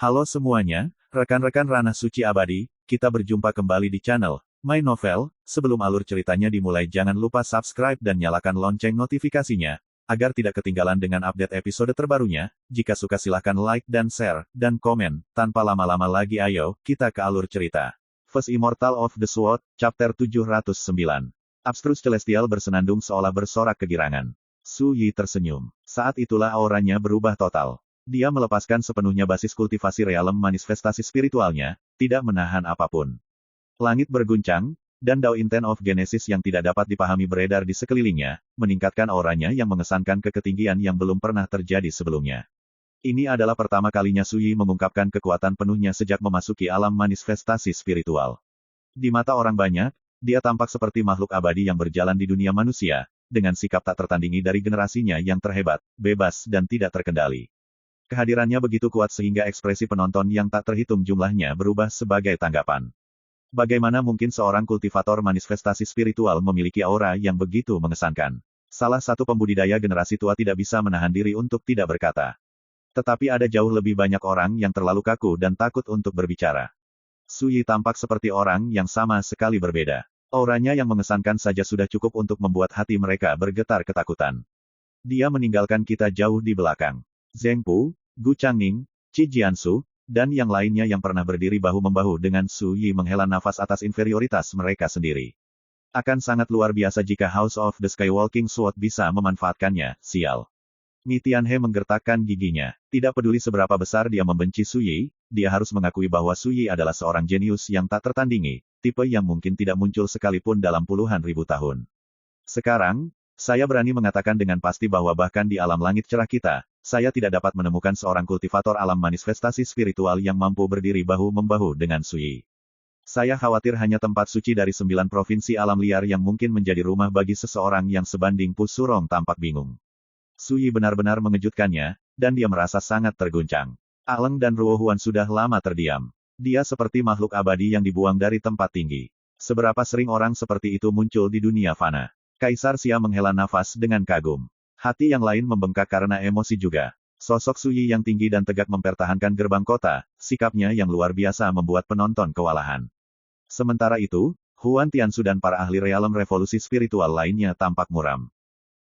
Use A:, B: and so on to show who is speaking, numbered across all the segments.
A: Halo semuanya, rekan-rekan Ranah Suci Abadi, kita berjumpa kembali di channel My Novel. Sebelum alur ceritanya dimulai jangan lupa subscribe dan nyalakan lonceng notifikasinya, agar tidak ketinggalan dengan update episode terbarunya. Jika suka silahkan like dan share, dan komen. Tanpa lama-lama lagi ayo, kita ke alur cerita. First Immortal of the Sword, Chapter 709. Abstrus Celestial bersenandung seolah bersorak kegirangan. Su Yi tersenyum. Saat itulah auranya berubah total. Dia melepaskan sepenuhnya basis kultivasi realem manifestasi spiritualnya, tidak menahan apapun. Langit berguncang, dan Dao Intent of Genesis yang tidak dapat dipahami beredar di sekelilingnya, meningkatkan auranya yang mengesankan ke ketinggian yang belum pernah terjadi sebelumnya. Ini adalah pertama kalinya Su Yi mengungkapkan kekuatan penuhnya sejak memasuki alam manifestasi spiritual. Di mata orang banyak, dia tampak seperti makhluk abadi yang berjalan di dunia manusia, dengan sikap tak tertandingi dari generasinya yang terhebat, bebas dan tidak terkendali. Kehadirannya begitu kuat sehingga ekspresi penonton yang tak terhitung jumlahnya berubah sebagai tanggapan. Bagaimana mungkin seorang kultivator manifestasi spiritual memiliki aura yang begitu mengesankan? Salah satu pembudidaya generasi tua tidak bisa menahan diri untuk tidak berkata. Tetapi ada jauh lebih banyak orang yang terlalu kaku dan takut untuk berbicara. Su Yi tampak seperti orang yang sama sekali berbeda. Auranya yang mengesankan saja sudah cukup untuk membuat hati mereka bergetar ketakutan. Dia meninggalkan kita jauh di belakang. Zheng Pu, Gu Changning, Qi Jiansu, dan yang lainnya yang pernah berdiri bahu-membahu dengan Su Yi menghela nafas atas inferioritas mereka sendiri. Akan sangat luar biasa jika House of the Skywalking Sword bisa memanfaatkannya, sial. Mi Tianhe menggertakkan giginya. Tidak peduli seberapa besar dia membenci Su Yi, dia harus mengakui bahwa Su Yi adalah seorang jenius yang tak tertandingi, tipe yang mungkin tidak muncul sekalipun dalam puluhan ribu tahun. Sekarang, saya berani mengatakan dengan pasti bahwa bahkan di alam langit cerah kita, saya tidak dapat menemukan seorang kultivator alam manifestasi spiritual yang mampu berdiri bahu-membahu dengan Su Yi. Saya khawatir hanya tempat suci dari 9 provinsi alam liar yang mungkin menjadi rumah bagi seseorang yang sebanding Pu Surong tampak bingung. Su Yi benar-benar mengejutkannya, dan dia merasa sangat terguncang. Aleng dan Ruo Huan sudah lama terdiam. Dia seperti makhluk abadi yang dibuang dari tempat tinggi. Seberapa sering orang seperti itu muncul di dunia fana? Kaisar Xia menghela nafas dengan kagum. Hati yang lain membengkak karena emosi juga. Sosok Su Yi yang tinggi dan tegak mempertahankan gerbang kota, sikapnya yang luar biasa membuat penonton kewalahan. Sementara itu, Huan Tiansu dan para ahli realem revolusi spiritual lainnya tampak muram.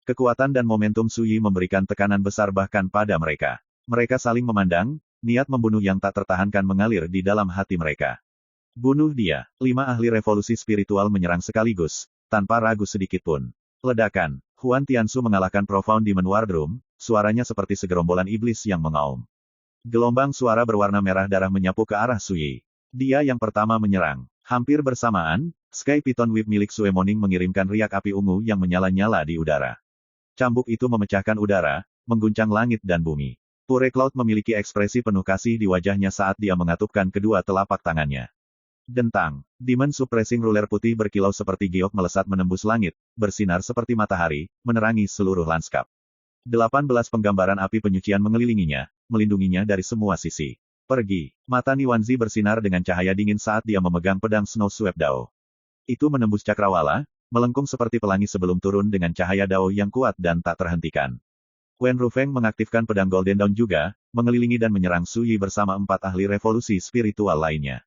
A: Kekuatan dan momentum Su Yi memberikan tekanan besar bahkan pada mereka. Mereka saling memandang, niat membunuh yang tak tertahankan mengalir di dalam hati mereka. Bunuh dia. 5 ahli revolusi spiritual menyerang sekaligus, tanpa ragu sedikitpun. Ledakan. Huan Tiansu mengalahkan Profound Demon Wardroom, suaranya seperti segerombolan iblis yang mengaum. Gelombang suara berwarna merah darah menyapu ke arah Su Yi. Dia yang pertama menyerang. Hampir bersamaan, Sky Python Whip milik Suemoning mengirimkan riak api ungu yang menyala-nyala di udara. Cambuk itu memecahkan udara, mengguncang langit dan bumi. Pure Cloud memiliki ekspresi penuh kasih di wajahnya saat dia mengatupkan kedua telapak tangannya. Dentang. Demon Suppressing Ruler putih berkilau seperti giok melesat menembus langit, bersinar seperti matahari, menerangi seluruh lanskap. 18 penggambaran api penyucian mengelilinginya, melindunginya dari semua sisi. Pergi. Mata Niwanzi bersinar dengan cahaya dingin saat dia memegang pedang Snow Swept Dao. Itu menembus cakrawala, melengkung seperti pelangi sebelum turun dengan cahaya Dao yang kuat dan tak terhentikan. Wen Rufeng mengaktifkan pedang Golden Dawn juga, mengelilingi dan menyerang Su Yi bersama 4 ahli revolusi spiritual lainnya.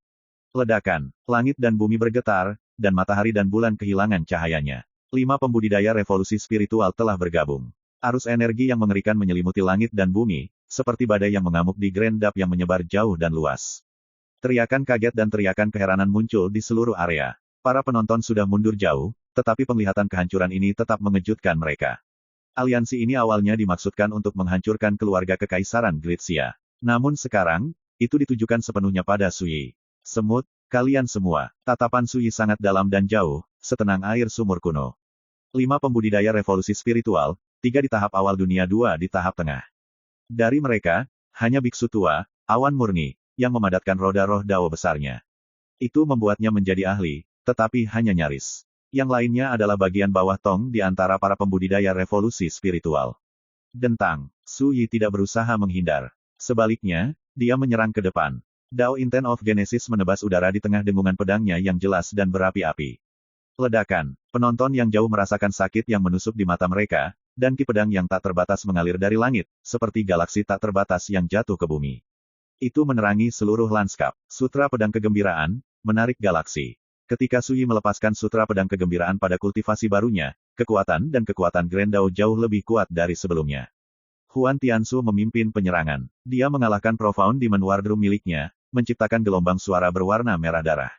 A: Ledakan, langit dan bumi bergetar, dan matahari dan bulan kehilangan cahayanya. 5 pembudidaya revolusi spiritual telah bergabung. Arus energi yang mengerikan menyelimuti langit dan bumi, seperti badai yang mengamuk di Grand Dap yang menyebar jauh dan luas. Teriakan kaget dan teriakan keheranan muncul di seluruh area. Para penonton sudah mundur jauh, tetapi penglihatan kehancuran ini tetap mengejutkan mereka. Aliansi ini awalnya dimaksudkan untuk menghancurkan keluarga kekaisaran Gritsia. Namun sekarang, itu ditujukan sepenuhnya pada Su Yi. Semut, kalian semua. Tatapan Su Yi sangat dalam dan jauh, setenang air sumur kuno. 5 pembudidaya revolusi spiritual, 3 di tahap awal dunia 2 di tahap tengah. Dari mereka, hanya biksu tua, awan murni, yang memadatkan roda roh Dao besarnya. Itu membuatnya menjadi ahli, tetapi hanya nyaris. Yang lainnya adalah bagian bawah tong di antara para pembudidaya revolusi spiritual. Dentang. Su Yi tidak berusaha menghindar. Sebaliknya, dia menyerang ke depan. Dao Intent of Genesis menebas udara di tengah dengungan pedangnya yang jelas dan berapi-api. Ledakan. Penonton yang jauh merasakan sakit yang menusuk di mata mereka, dan ki pedang yang tak terbatas mengalir dari langit, seperti galaksi tak terbatas yang jatuh ke bumi. Itu menerangi seluruh lanskap. Sutra Pedang Kegembiraan, menarik galaksi. Ketika Sui melepaskan Sutra Pedang Kegembiraan pada kultivasi barunya, kekuatan dan kekuatan Grendao jauh lebih kuat dari sebelumnya. Huan Tiansu memimpin penyerangan. Dia mengalahkan Profound Demon War Drum miliknya, menciptakan gelombang suara berwarna merah darah.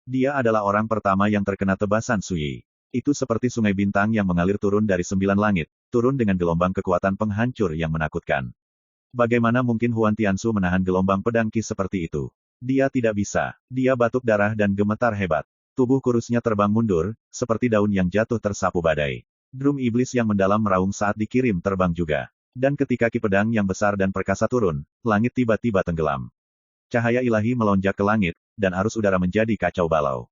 A: Dia adalah orang pertama yang terkena tebasan Sui. Itu seperti sungai bintang yang mengalir turun dari 9 langit, turun dengan gelombang kekuatan penghancur yang menakutkan. Bagaimana mungkin Huan Tiansu menahan gelombang pedang Qi seperti itu? Dia tidak bisa. Dia batuk darah dan gemetar hebat. Tubuh kurusnya terbang mundur, seperti daun yang jatuh tersapu badai. Drum iblis yang mendalam meraung saat dikirim terbang juga. Dan ketika Qi pedang yang besar dan perkasa turun, langit tiba-tiba tenggelam. Cahaya ilahi melonjak ke langit, dan arus udara menjadi kacau balau.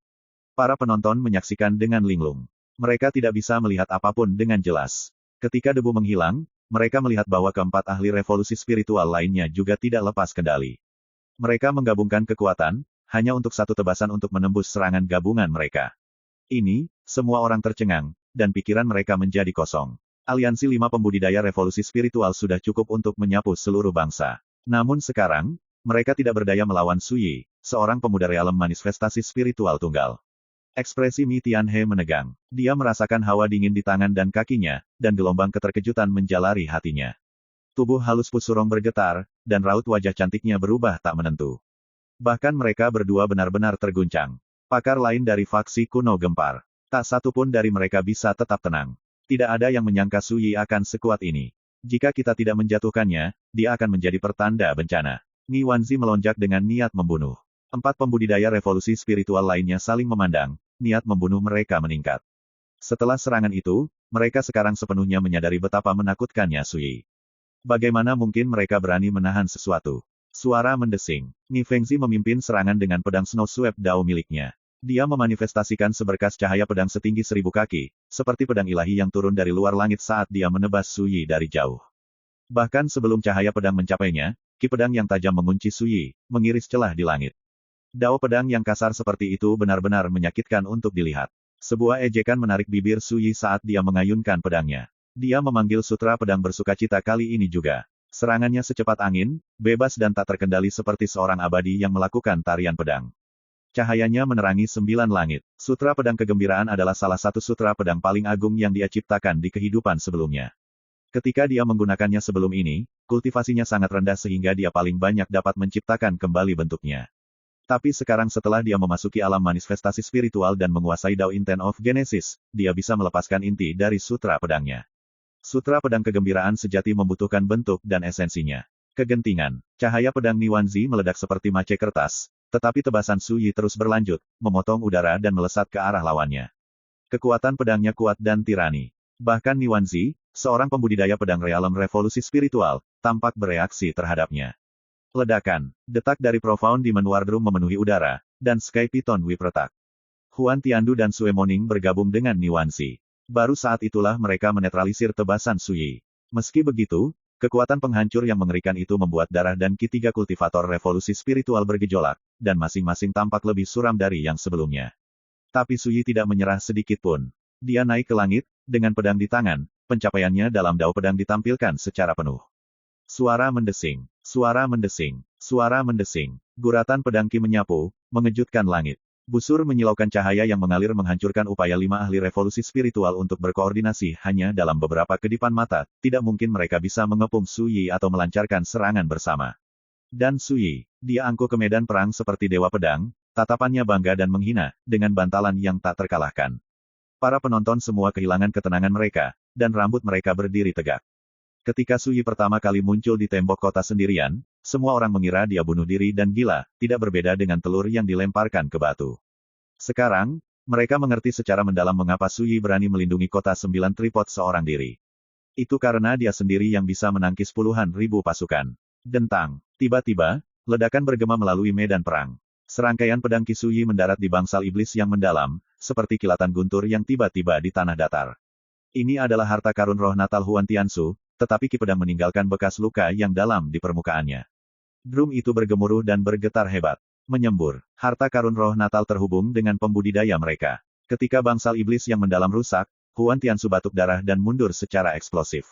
A: Para penonton menyaksikan dengan linglung. Mereka tidak bisa melihat apapun dengan jelas. Ketika debu menghilang, mereka melihat bahwa keempat ahli revolusi spiritual lainnya juga tidak lepas kendali. Mereka menggabungkan kekuatan, hanya untuk satu tebasan untuk menembus serangan gabungan mereka. Ini, semua orang tercengang, dan pikiran mereka menjadi kosong. Aliansi 5 pembudidaya revolusi spiritual sudah cukup untuk menyapu seluruh bangsa. Namun sekarang, mereka tidak berdaya melawan Sui, seorang pemuda realem manifestasi spiritual tunggal. Ekspresi Mi Tianhe menegang. Dia merasakan hawa dingin di tangan dan kakinya, dan gelombang keterkejutan menjalari hatinya. Tubuh halus Pusurong bergetar, dan raut wajah cantiknya berubah tak menentu. Bahkan mereka berdua benar-benar terguncang. Pakar lain dari faksi kuno gempar. Tak satu pun dari mereka bisa tetap tenang. Tidak ada yang menyangka Sui akan sekuat ini. Jika kita tidak menjatuhkannya, dia akan menjadi pertanda bencana. Ni Wanzi melonjak dengan niat membunuh. 4 pembudidaya revolusi spiritual lainnya saling memandang, niat membunuh mereka meningkat. Setelah serangan itu, mereka sekarang sepenuhnya menyadari betapa menakutkannya Sui. Bagaimana mungkin mereka berani menahan sesuatu? Suara mendesing. Ni Fengzi memimpin serangan dengan pedang Snow Sweep Dao miliknya. Dia memanifestasikan seberkas cahaya pedang setinggi 1000 kaki, seperti pedang ilahi yang turun dari luar langit saat dia menebas Sui dari jauh. Bahkan sebelum cahaya pedang mencapainya, Qi pedang yang tajam mengunci Sui, mengiris celah di langit. Dao pedang yang kasar seperti itu benar-benar menyakitkan untuk dilihat. Sebuah ejekan menarik bibir Sui saat dia mengayunkan pedangnya. Dia memanggil Sutra Pedang Bersukacita kali ini juga. Serangannya secepat angin, bebas dan tak terkendali seperti seorang abadi yang melakukan tarian pedang. Cahayanya menerangi 9 langit. Sutra Pedang Kegembiraan adalah salah satu sutra pedang paling agung yang dia ciptakan di kehidupan sebelumnya. Ketika dia menggunakannya sebelum ini, kultivasinya sangat rendah sehingga dia paling banyak dapat menciptakan kembali bentuknya. Tapi sekarang setelah dia memasuki alam manifestasi spiritual dan menguasai Dao Intent of Genesis, dia bisa melepaskan inti dari sutra pedangnya. Sutra Pedang Kegembiraan sejati membutuhkan bentuk dan esensinya. Kegentingan. Cahaya pedang Niwanzi meledak seperti mace kertas, tetapi tebasan Sui terus berlanjut, memotong udara dan melesat ke arah lawannya. Kekuatan pedangnya kuat dan tirani. Bahkan Niwanzi, seorang pembudidaya pedang realem revolusi spiritual, tampak bereaksi terhadapnya. Ledakan. Detak dari Profound Demon War Drum memenuhi udara, dan Sky Python Whip retak. Huan Tiandu dan Sue Moning bergabung dengan Niwanzi. Baru saat itulah mereka menetralisir tebasan Sui. Meski begitu, kekuatan penghancur yang mengerikan itu membuat darah dan Qi 3 kultivator revolusi spiritual bergejolak, dan masing-masing tampak lebih suram dari yang sebelumnya. Tapi Sui tidak menyerah sedikit pun. Dia naik ke langit, dengan pedang di tangan, pencapaiannya dalam Dao pedang ditampilkan secara penuh. Suara mendesing, suara mendesing, suara mendesing. Guratan pedang Qi menyapu, mengejutkan langit. Busur menyilaukan cahaya yang mengalir menghancurkan upaya 5 ahli revolusi spiritual untuk berkoordinasi hanya dalam beberapa kedipan mata, tidak mungkin mereka bisa mengepung Sui atau melancarkan serangan bersama. Dan Sui, dia angkuh ke medan perang seperti dewa pedang, tatapannya bangga dan menghina, dengan bantalan yang tak terkalahkan. Para penonton semua kehilangan ketenangan mereka, dan rambut mereka berdiri tegak. Ketika Sui pertama kali muncul di tembok kota sendirian, semua orang mengira dia bunuh diri dan gila, tidak berbeda dengan telur yang dilemparkan ke batu. Sekarang, mereka mengerti secara mendalam mengapa Sui berani melindungi kota 9 tripod seorang diri. Itu karena dia sendiri yang bisa menangkis puluhan ribu pasukan. Dentang. Tiba-tiba, ledakan bergema melalui medan perang. Serangkaian pedang Qi Sui mendarat di bangsal iblis yang mendalam, seperti kilatan guntur yang tiba-tiba di tanah datar. Ini adalah harta karun roh natal Huan Tiansu, tetapi Qi pedang meninggalkan bekas luka yang dalam di permukaannya. Drum itu bergemuruh dan bergetar hebat. Menyembur. Harta karun roh natal terhubung dengan pembudidaya mereka. Ketika bangsal iblis yang mendalam rusak, Huan Tiansu batuk darah dan mundur secara eksplosif.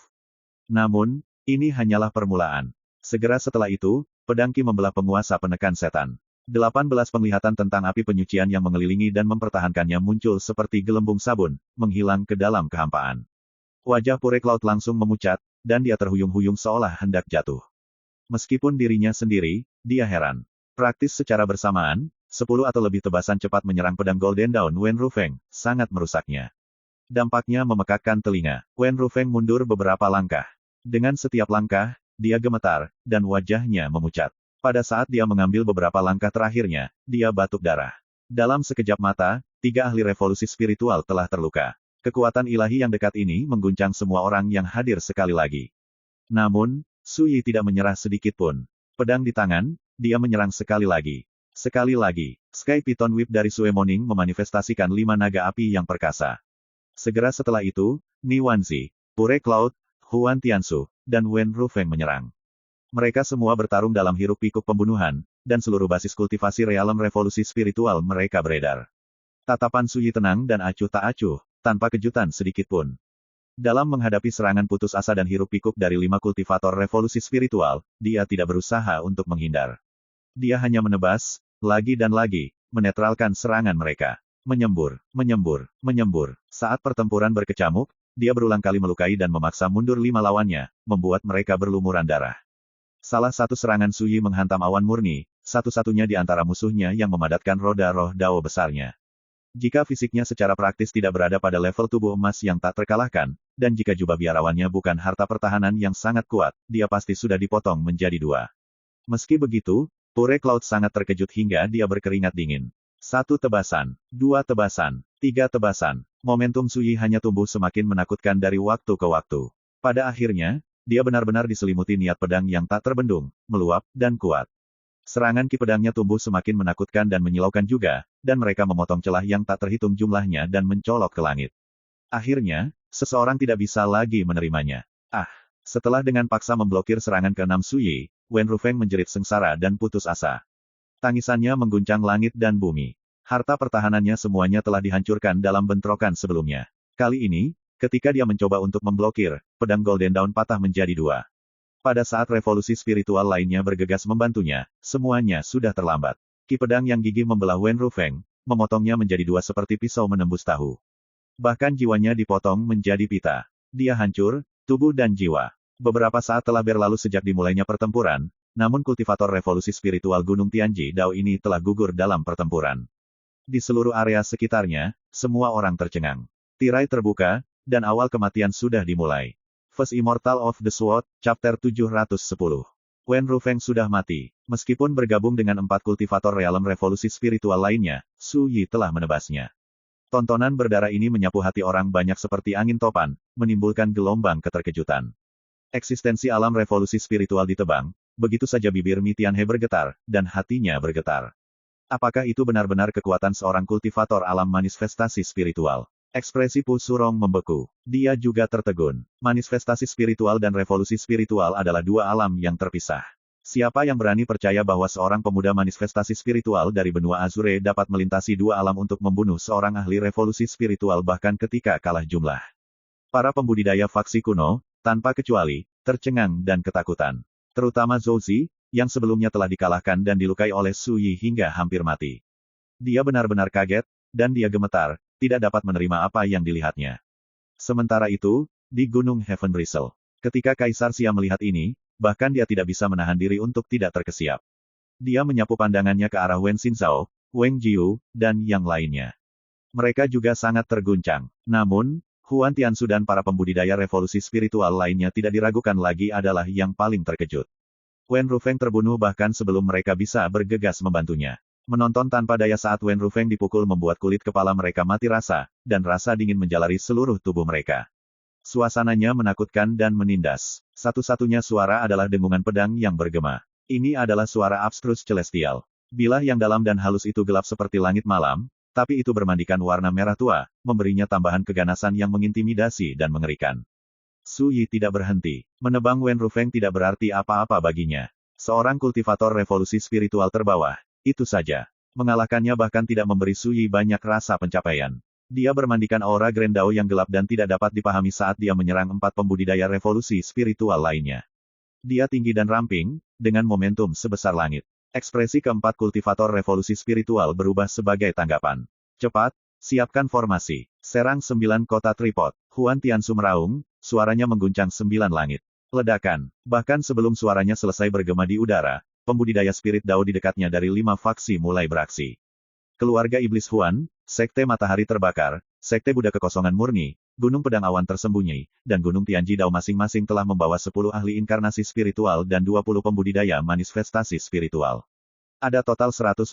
A: Namun, ini hanyalah permulaan. Segera setelah itu, pedang Qi membelah penguasa penekan setan. 18 penglihatan tentang api penyucian yang mengelilingi dan mempertahankannya muncul seperti gelembung sabun, menghilang ke dalam kehampaan. Wajah Pure Cloud langsung memucat, dan dia terhuyung-huyung seolah hendak jatuh. Meskipun dirinya sendiri, dia heran. Praktis secara bersamaan, 10 atau lebih tebasan cepat menyerang pedang Golden Dawn Wen Rufeng, sangat merusaknya. Dampaknya memekakkan telinga. Wen Rufeng mundur beberapa langkah. Dengan setiap langkah, dia gemetar, dan wajahnya memucat. Pada saat dia mengambil beberapa langkah terakhirnya, dia batuk darah. Dalam sekejap mata, 3 ahli revolusi spiritual telah terluka. Kekuatan ilahi yang dekat ini mengguncang semua orang yang hadir sekali lagi. Namun, Su Yi tidak menyerah sedikit pun. Pedang di tangan, dia menyerang sekali lagi. Sekali lagi, Sky Python Whip dari Sue Moning memanifestasikan 5 naga api yang perkasa. Segera setelah itu, Ni Wanzi, Pure Cloud, Huan Tiansu, dan Wen Rufeng menyerang. Mereka semua bertarung dalam hiruk-pikuk pembunuhan, dan seluruh basis kultivasi realem revolusi spiritual mereka beredar. Tatapan Su Yi tenang dan acuh tak acuh, tanpa kejutan sedikit pun. Dalam menghadapi serangan putus asa dan hiruk-pikuk dari 5 kultivator revolusi spiritual, dia tidak berusaha untuk menghindar. Dia hanya menebas, lagi dan lagi, menetralkan serangan mereka. Menyembur, menyembur, menyembur. Saat pertempuran berkecamuk, dia berulang kali melukai dan memaksa mundur 5 lawannya, membuat mereka berlumuran darah. Salah satu serangan Su Yi menghantam awan murni, satu-satunya di antara musuhnya yang memadatkan roda roh Dao besarnya. Jika fisiknya secara praktis tidak berada pada level tubuh emas yang tak terkalahkan, dan jika jubah biarawannya bukan harta pertahanan yang sangat kuat, dia pasti sudah dipotong menjadi 2. Meski begitu, Pure Cloud sangat terkejut hingga dia berkeringat dingin. 1 tebasan, 2 tebasan, 3 tebasan. Momentum Su Yi hanya tumbuh semakin menakutkan dari waktu ke waktu. Pada akhirnya, dia benar-benar diselimuti niat pedang yang tak terbendung, meluap, dan kuat. Serangan ki pedangnya tumbuh semakin menakutkan dan menyilaukan juga, dan mereka memotong celah yang tak terhitung jumlahnya dan mencolok ke langit. Akhirnya, seseorang tidak bisa lagi menerimanya. Setelah dengan paksa memblokir serangan ke-6 Su Yi, Wen Rufeng menjerit sengsara dan putus asa. Tangisannya mengguncang langit dan bumi. Harta pertahanannya semuanya telah dihancurkan dalam bentrokan sebelumnya. Kali ini, ketika dia mencoba untuk memblokir, pedang Golden Dawn patah menjadi 2. Pada saat revolusi spiritual lainnya bergegas membantunya, semuanya sudah terlambat. Ki pedang yang gigih membelah Wen Rufeng, memotongnya menjadi 2 seperti pisau menembus tahu. Bahkan jiwanya dipotong menjadi pita. Dia hancur, tubuh dan jiwa. Beberapa saat telah berlalu sejak dimulainya pertempuran, namun kultivator revolusi spiritual Gunung Tianji Dao ini telah gugur dalam pertempuran. Di seluruh area sekitarnya, semua orang tercengang. Tirai terbuka, dan awal kematian sudah dimulai. First Immortal of the Sword, Chapter 710. Wen Rufeng sudah mati. Meskipun bergabung dengan 4 kultivator realem revolusi spiritual lainnya, Su Yi telah menebasnya. Tontonan berdarah ini menyapu hati orang banyak seperti angin topan, menimbulkan gelombang keterkejutan. Eksistensi alam revolusi spiritual ditebang, begitu saja bibir Mi Tianhe bergetar, dan hatinya bergetar. Apakah itu benar-benar kekuatan seorang kultivator alam manifestasi spiritual? Ekspresi Pu Surong membeku. Dia juga tertegun. Manifestasi spiritual dan revolusi spiritual adalah 2 alam yang terpisah. Siapa yang berani percaya bahwa seorang pemuda manifestasi spiritual dari benua Azure dapat melintasi 2 alam untuk membunuh seorang ahli revolusi spiritual bahkan ketika kalah jumlah? Para pembudidaya faksi kuno, tanpa kecuali, tercengang dan ketakutan. Terutama Zhou Zi, yang sebelumnya telah dikalahkan dan dilukai oleh Su Yi hingga hampir mati. Dia benar-benar kaget, dan dia gemetar, tidak dapat menerima apa yang dilihatnya. Sementara itu, di Gunung Heaven Bristle, ketika Kaisar Xia melihat ini, bahkan dia tidak bisa menahan diri untuk tidak terkesiap. Dia menyapu pandangannya ke arah Wen Xinzhao, Wang Jiu, dan yang lainnya. Mereka juga sangat terguncang. Namun, Huan Tiansu dan para pembudidaya revolusi spiritual lainnya tidak diragukan lagi adalah yang paling terkejut. Wen Rufeng terbunuh bahkan sebelum mereka bisa bergegas membantunya. Menonton tanpa daya saat Wen Rufeng dipukul membuat kulit kepala mereka mati rasa, dan rasa dingin menjalari seluruh tubuh mereka. Suasananya menakutkan dan menindas. Satu-satunya suara adalah dengungan pedang yang bergema. Ini adalah suara abstrus celestial. Bilah yang dalam dan halus itu gelap seperti langit malam, tapi itu bermandikan warna merah tua, memberinya tambahan keganasan yang mengintimidasi dan mengerikan. Su Yi tidak berhenti. Menebang Wen Rufeng tidak berarti apa-apa baginya. Seorang kultivator revolusi spiritual terbawah. Itu saja. Mengalahkannya bahkan tidak memberi Su Yi banyak rasa pencapaian. Dia bermandikan aura Grand Dao yang gelap dan tidak dapat dipahami saat dia menyerang 4 pembudidaya revolusi spiritual lainnya. Dia tinggi dan ramping, dengan momentum sebesar langit. Ekspresi keempat kultivator revolusi spiritual berubah sebagai tanggapan. Cepat, siapkan formasi. Serang 9 kota tripod. Huan Tiansu meraung, suaranya mengguncang 9 langit. Ledakan. Bahkan sebelum suaranya selesai bergema di udara, pembudidaya spirit Dao di dekatnya dari 5 faksi mulai beraksi. Keluarga Iblis Huan, Sekte Matahari Terbakar, Sekte Buddha Kekosongan Murni, Gunung Pedang Awan Tersembunyi, dan Gunung Tianji Dao masing-masing telah membawa 10 ahli inkarnasi spiritual dan 20 pembudidaya manifestasi spiritual. Ada total 150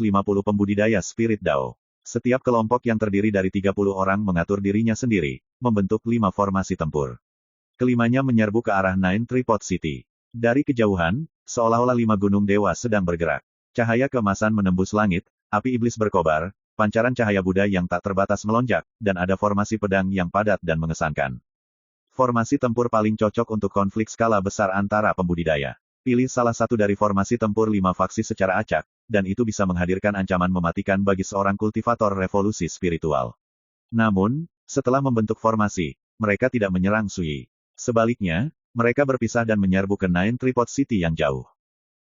A: pembudidaya spirit Dao. Setiap kelompok yang terdiri dari 30 orang mengatur dirinya sendiri, membentuk 5 formasi tempur. Kelimanya menyerbu ke arah Nine Tripod City. Dari kejauhan, seolah-olah 5 gunung dewa sedang bergerak. Cahaya keemasan menembus langit, api iblis berkobar, pancaran cahaya Buddha yang tak terbatas melonjak, dan ada formasi pedang yang padat dan mengesankan. Formasi tempur paling cocok untuk konflik skala besar antara pembudidaya. Pilih salah satu dari formasi tempur 5 faksi secara acak, dan itu bisa menghadirkan ancaman mematikan bagi seorang kultivator revolusi spiritual. Namun, setelah membentuk formasi, mereka tidak menyerang Sui. Sebaliknya, mereka berpisah dan menyerbu ke Nine Tripod City yang jauh.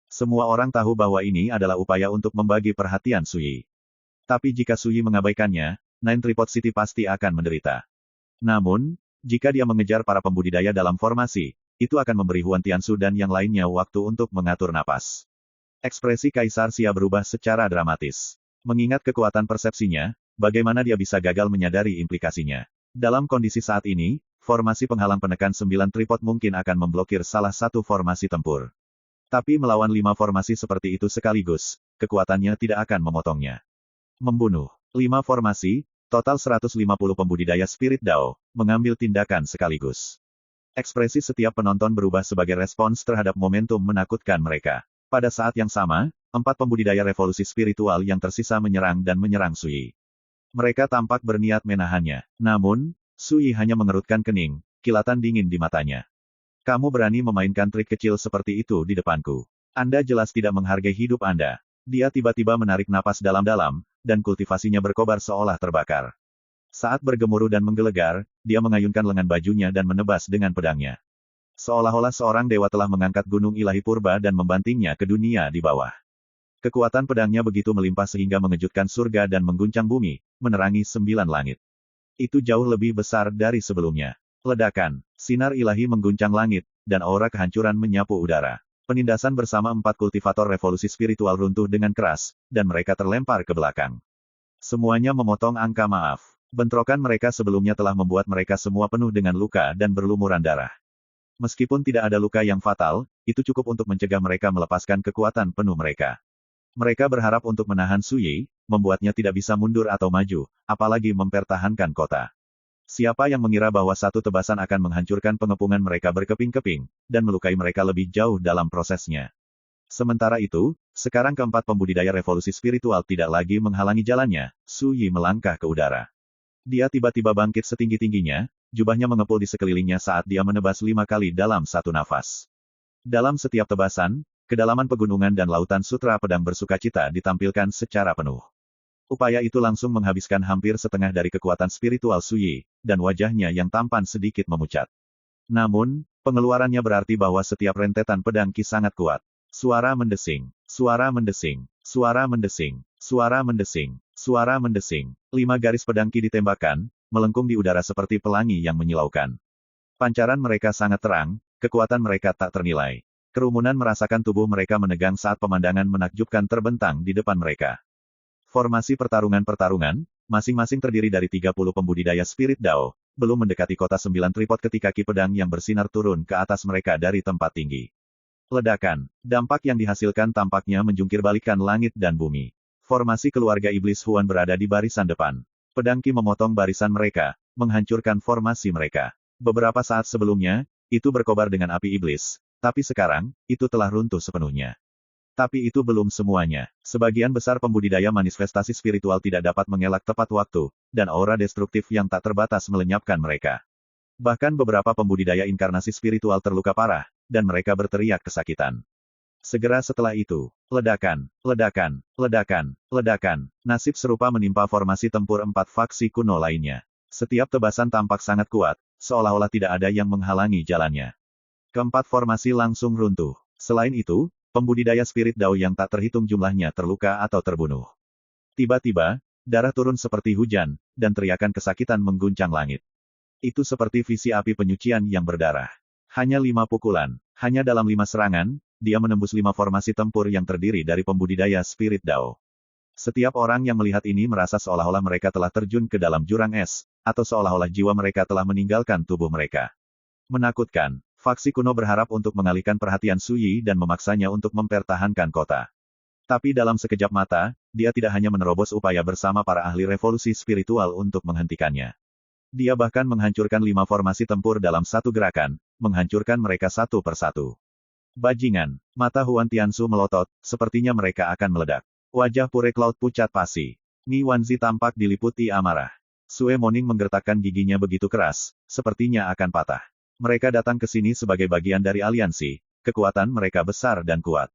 A: Semua orang tahu bahwa ini adalah upaya untuk membagi perhatian Sui. Tapi jika Sui mengabaikannya, Nine Tripod City pasti akan menderita. Namun, jika dia mengejar para pembudidaya dalam formasi, itu akan memberi Huan Tiansu dan yang lainnya waktu untuk mengatur napas. Ekspresi Kaisar Xia berubah secara dramatis. Mengingat kekuatan persepsinya, bagaimana dia bisa gagal menyadari implikasinya. Dalam kondisi saat ini, formasi penghalang penekan 9 tripod mungkin akan memblokir salah satu formasi tempur. Tapi melawan 5 formasi seperti itu sekaligus, kekuatannya tidak akan memotongnya. Membunuh 5 formasi, total 150 pembudidaya spirit Dao, mengambil tindakan sekaligus. Ekspresi setiap penonton berubah sebagai respons terhadap momentum menakutkan mereka. Pada saat yang sama, 4 pembudidaya revolusi spiritual yang tersisa menyerang dan menyerang Sui. Mereka tampak berniat menahannya. Namun, Sui hanya mengerutkan kening, kilatan dingin di matanya. Kamu berani memainkan trik kecil seperti itu di depanku. Anda jelas tidak menghargai hidup Anda. Dia tiba-tiba menarik napas dalam-dalam, dan kultivasinya berkobar seolah terbakar. Saat bergemuruh dan menggelegar, dia mengayunkan lengan bajunya dan menebas dengan pedangnya. Seolah-olah seorang dewa telah mengangkat gunung ilahi purba dan membantingnya ke dunia di bawah. Kekuatan pedangnya begitu melimpah sehingga mengejutkan surga dan mengguncang bumi, menerangi 9 langit. Itu jauh lebih besar dari sebelumnya. Ledakan, sinar ilahi mengguncang langit, dan aura kehancuran menyapu udara. Penindasan bersama 4 kultivator revolusi spiritual runtuh dengan keras, dan mereka terlempar ke belakang. Semuanya memotong angka maaf. Bentrokan mereka sebelumnya telah membuat mereka semua penuh dengan luka dan berlumuran darah. Meskipun tidak ada luka yang fatal, itu cukup untuk mencegah mereka melepaskan kekuatan penuh mereka. Mereka berharap untuk menahan Sui, membuatnya tidak bisa mundur atau maju, apalagi mempertahankan kota. Siapa yang mengira bahwa satu tebasan akan menghancurkan pengepungan mereka berkeping-keping, dan melukai mereka lebih jauh dalam prosesnya. Sementara itu, sekarang keempat pembudidaya revolusi spiritual tidak lagi menghalangi jalannya, Sui melangkah ke udara. Dia tiba-tiba bangkit setinggi-tingginya, jubahnya mengepul di sekelilingnya saat dia menebas 5 kali dalam satu nafas. Dalam setiap tebasan, kedalaman pegunungan dan lautan sutra pedang bersukacita ditampilkan secara penuh. Upaya itu langsung menghabiskan hampir setengah dari kekuatan spiritual Sui, dan wajahnya yang tampan sedikit memucat. Namun, pengeluarannya berarti bahwa setiap rentetan pedang Qi sangat kuat. Suara mendesing, suara mendesing, suara mendesing, suara mendesing, suara mendesing. 5 garis pedang Qi ditembakkan, melengkung di udara seperti pelangi yang menyilaukan. Pancaran mereka sangat terang, kekuatan mereka tak ternilai. Kerumunan merasakan tubuh mereka menegang saat pemandangan menakjubkan terbentang di depan mereka. Formasi pertarungan-pertarungan, masing-masing terdiri dari 30 pembudidaya spirit Dao, belum mendekati kota 9 tripod ketika Qi pedang yang bersinar turun ke atas mereka dari tempat tinggi. Ledakan, dampak yang dihasilkan tampaknya menjungkirbalikkan langit dan bumi. Formasi keluarga iblis Huan berada di barisan depan. Pedang Qi memotong barisan mereka, menghancurkan formasi mereka. Beberapa saat sebelumnya, itu berkobar dengan api iblis, tapi sekarang, itu telah runtuh sepenuhnya. Tapi itu belum semuanya. Sebagian besar pembudidaya manifestasi spiritual tidak dapat mengelak tepat waktu, dan aura destruktif yang tak terbatas melenyapkan mereka. Bahkan beberapa pembudidaya inkarnasi spiritual terluka parah, dan mereka berteriak kesakitan. Segera setelah itu, ledakan, ledakan, ledakan, ledakan. Nasib serupa menimpa formasi tempur 4 faksi kuno lainnya. Setiap tebasan tampak sangat kuat, seolah-olah tidak ada yang menghalangi jalannya. Keempat formasi langsung runtuh. Selain itu, pembudidaya spirit Dao yang tak terhitung jumlahnya terluka atau terbunuh. Tiba-tiba, darah turun seperti hujan, dan teriakan kesakitan mengguncang langit. Itu seperti visi api penyucian yang berdarah. Hanya 5 pukulan, hanya dalam 5 serangan, dia menembus 5 formasi tempur yang terdiri dari pembudidaya spirit Dao. Setiap orang yang melihat ini merasa seolah-olah mereka telah terjun ke dalam jurang es, atau seolah-olah jiwa mereka telah meninggalkan tubuh mereka. Menakutkan, faksi kuno berharap untuk mengalihkan perhatian Su Yi dan memaksanya untuk mempertahankan kota. Tapi dalam sekejap mata, dia tidak hanya menerobos upaya bersama para ahli revolusi spiritual untuk menghentikannya. Dia bahkan menghancurkan 5 formasi tempur dalam satu gerakan, menghancurkan mereka satu persatu. Bajingan, mata Huan Tiansu melotot, sepertinya mereka akan meledak. Wajah Pure Cloud pucat pasi. Ni Wanzi tampak diliputi amarah. Sue Moning menggertakkan giginya begitu keras, sepertinya akan patah. Mereka datang ke sini sebagai bagian dari aliansi, kekuatan mereka besar dan kuat.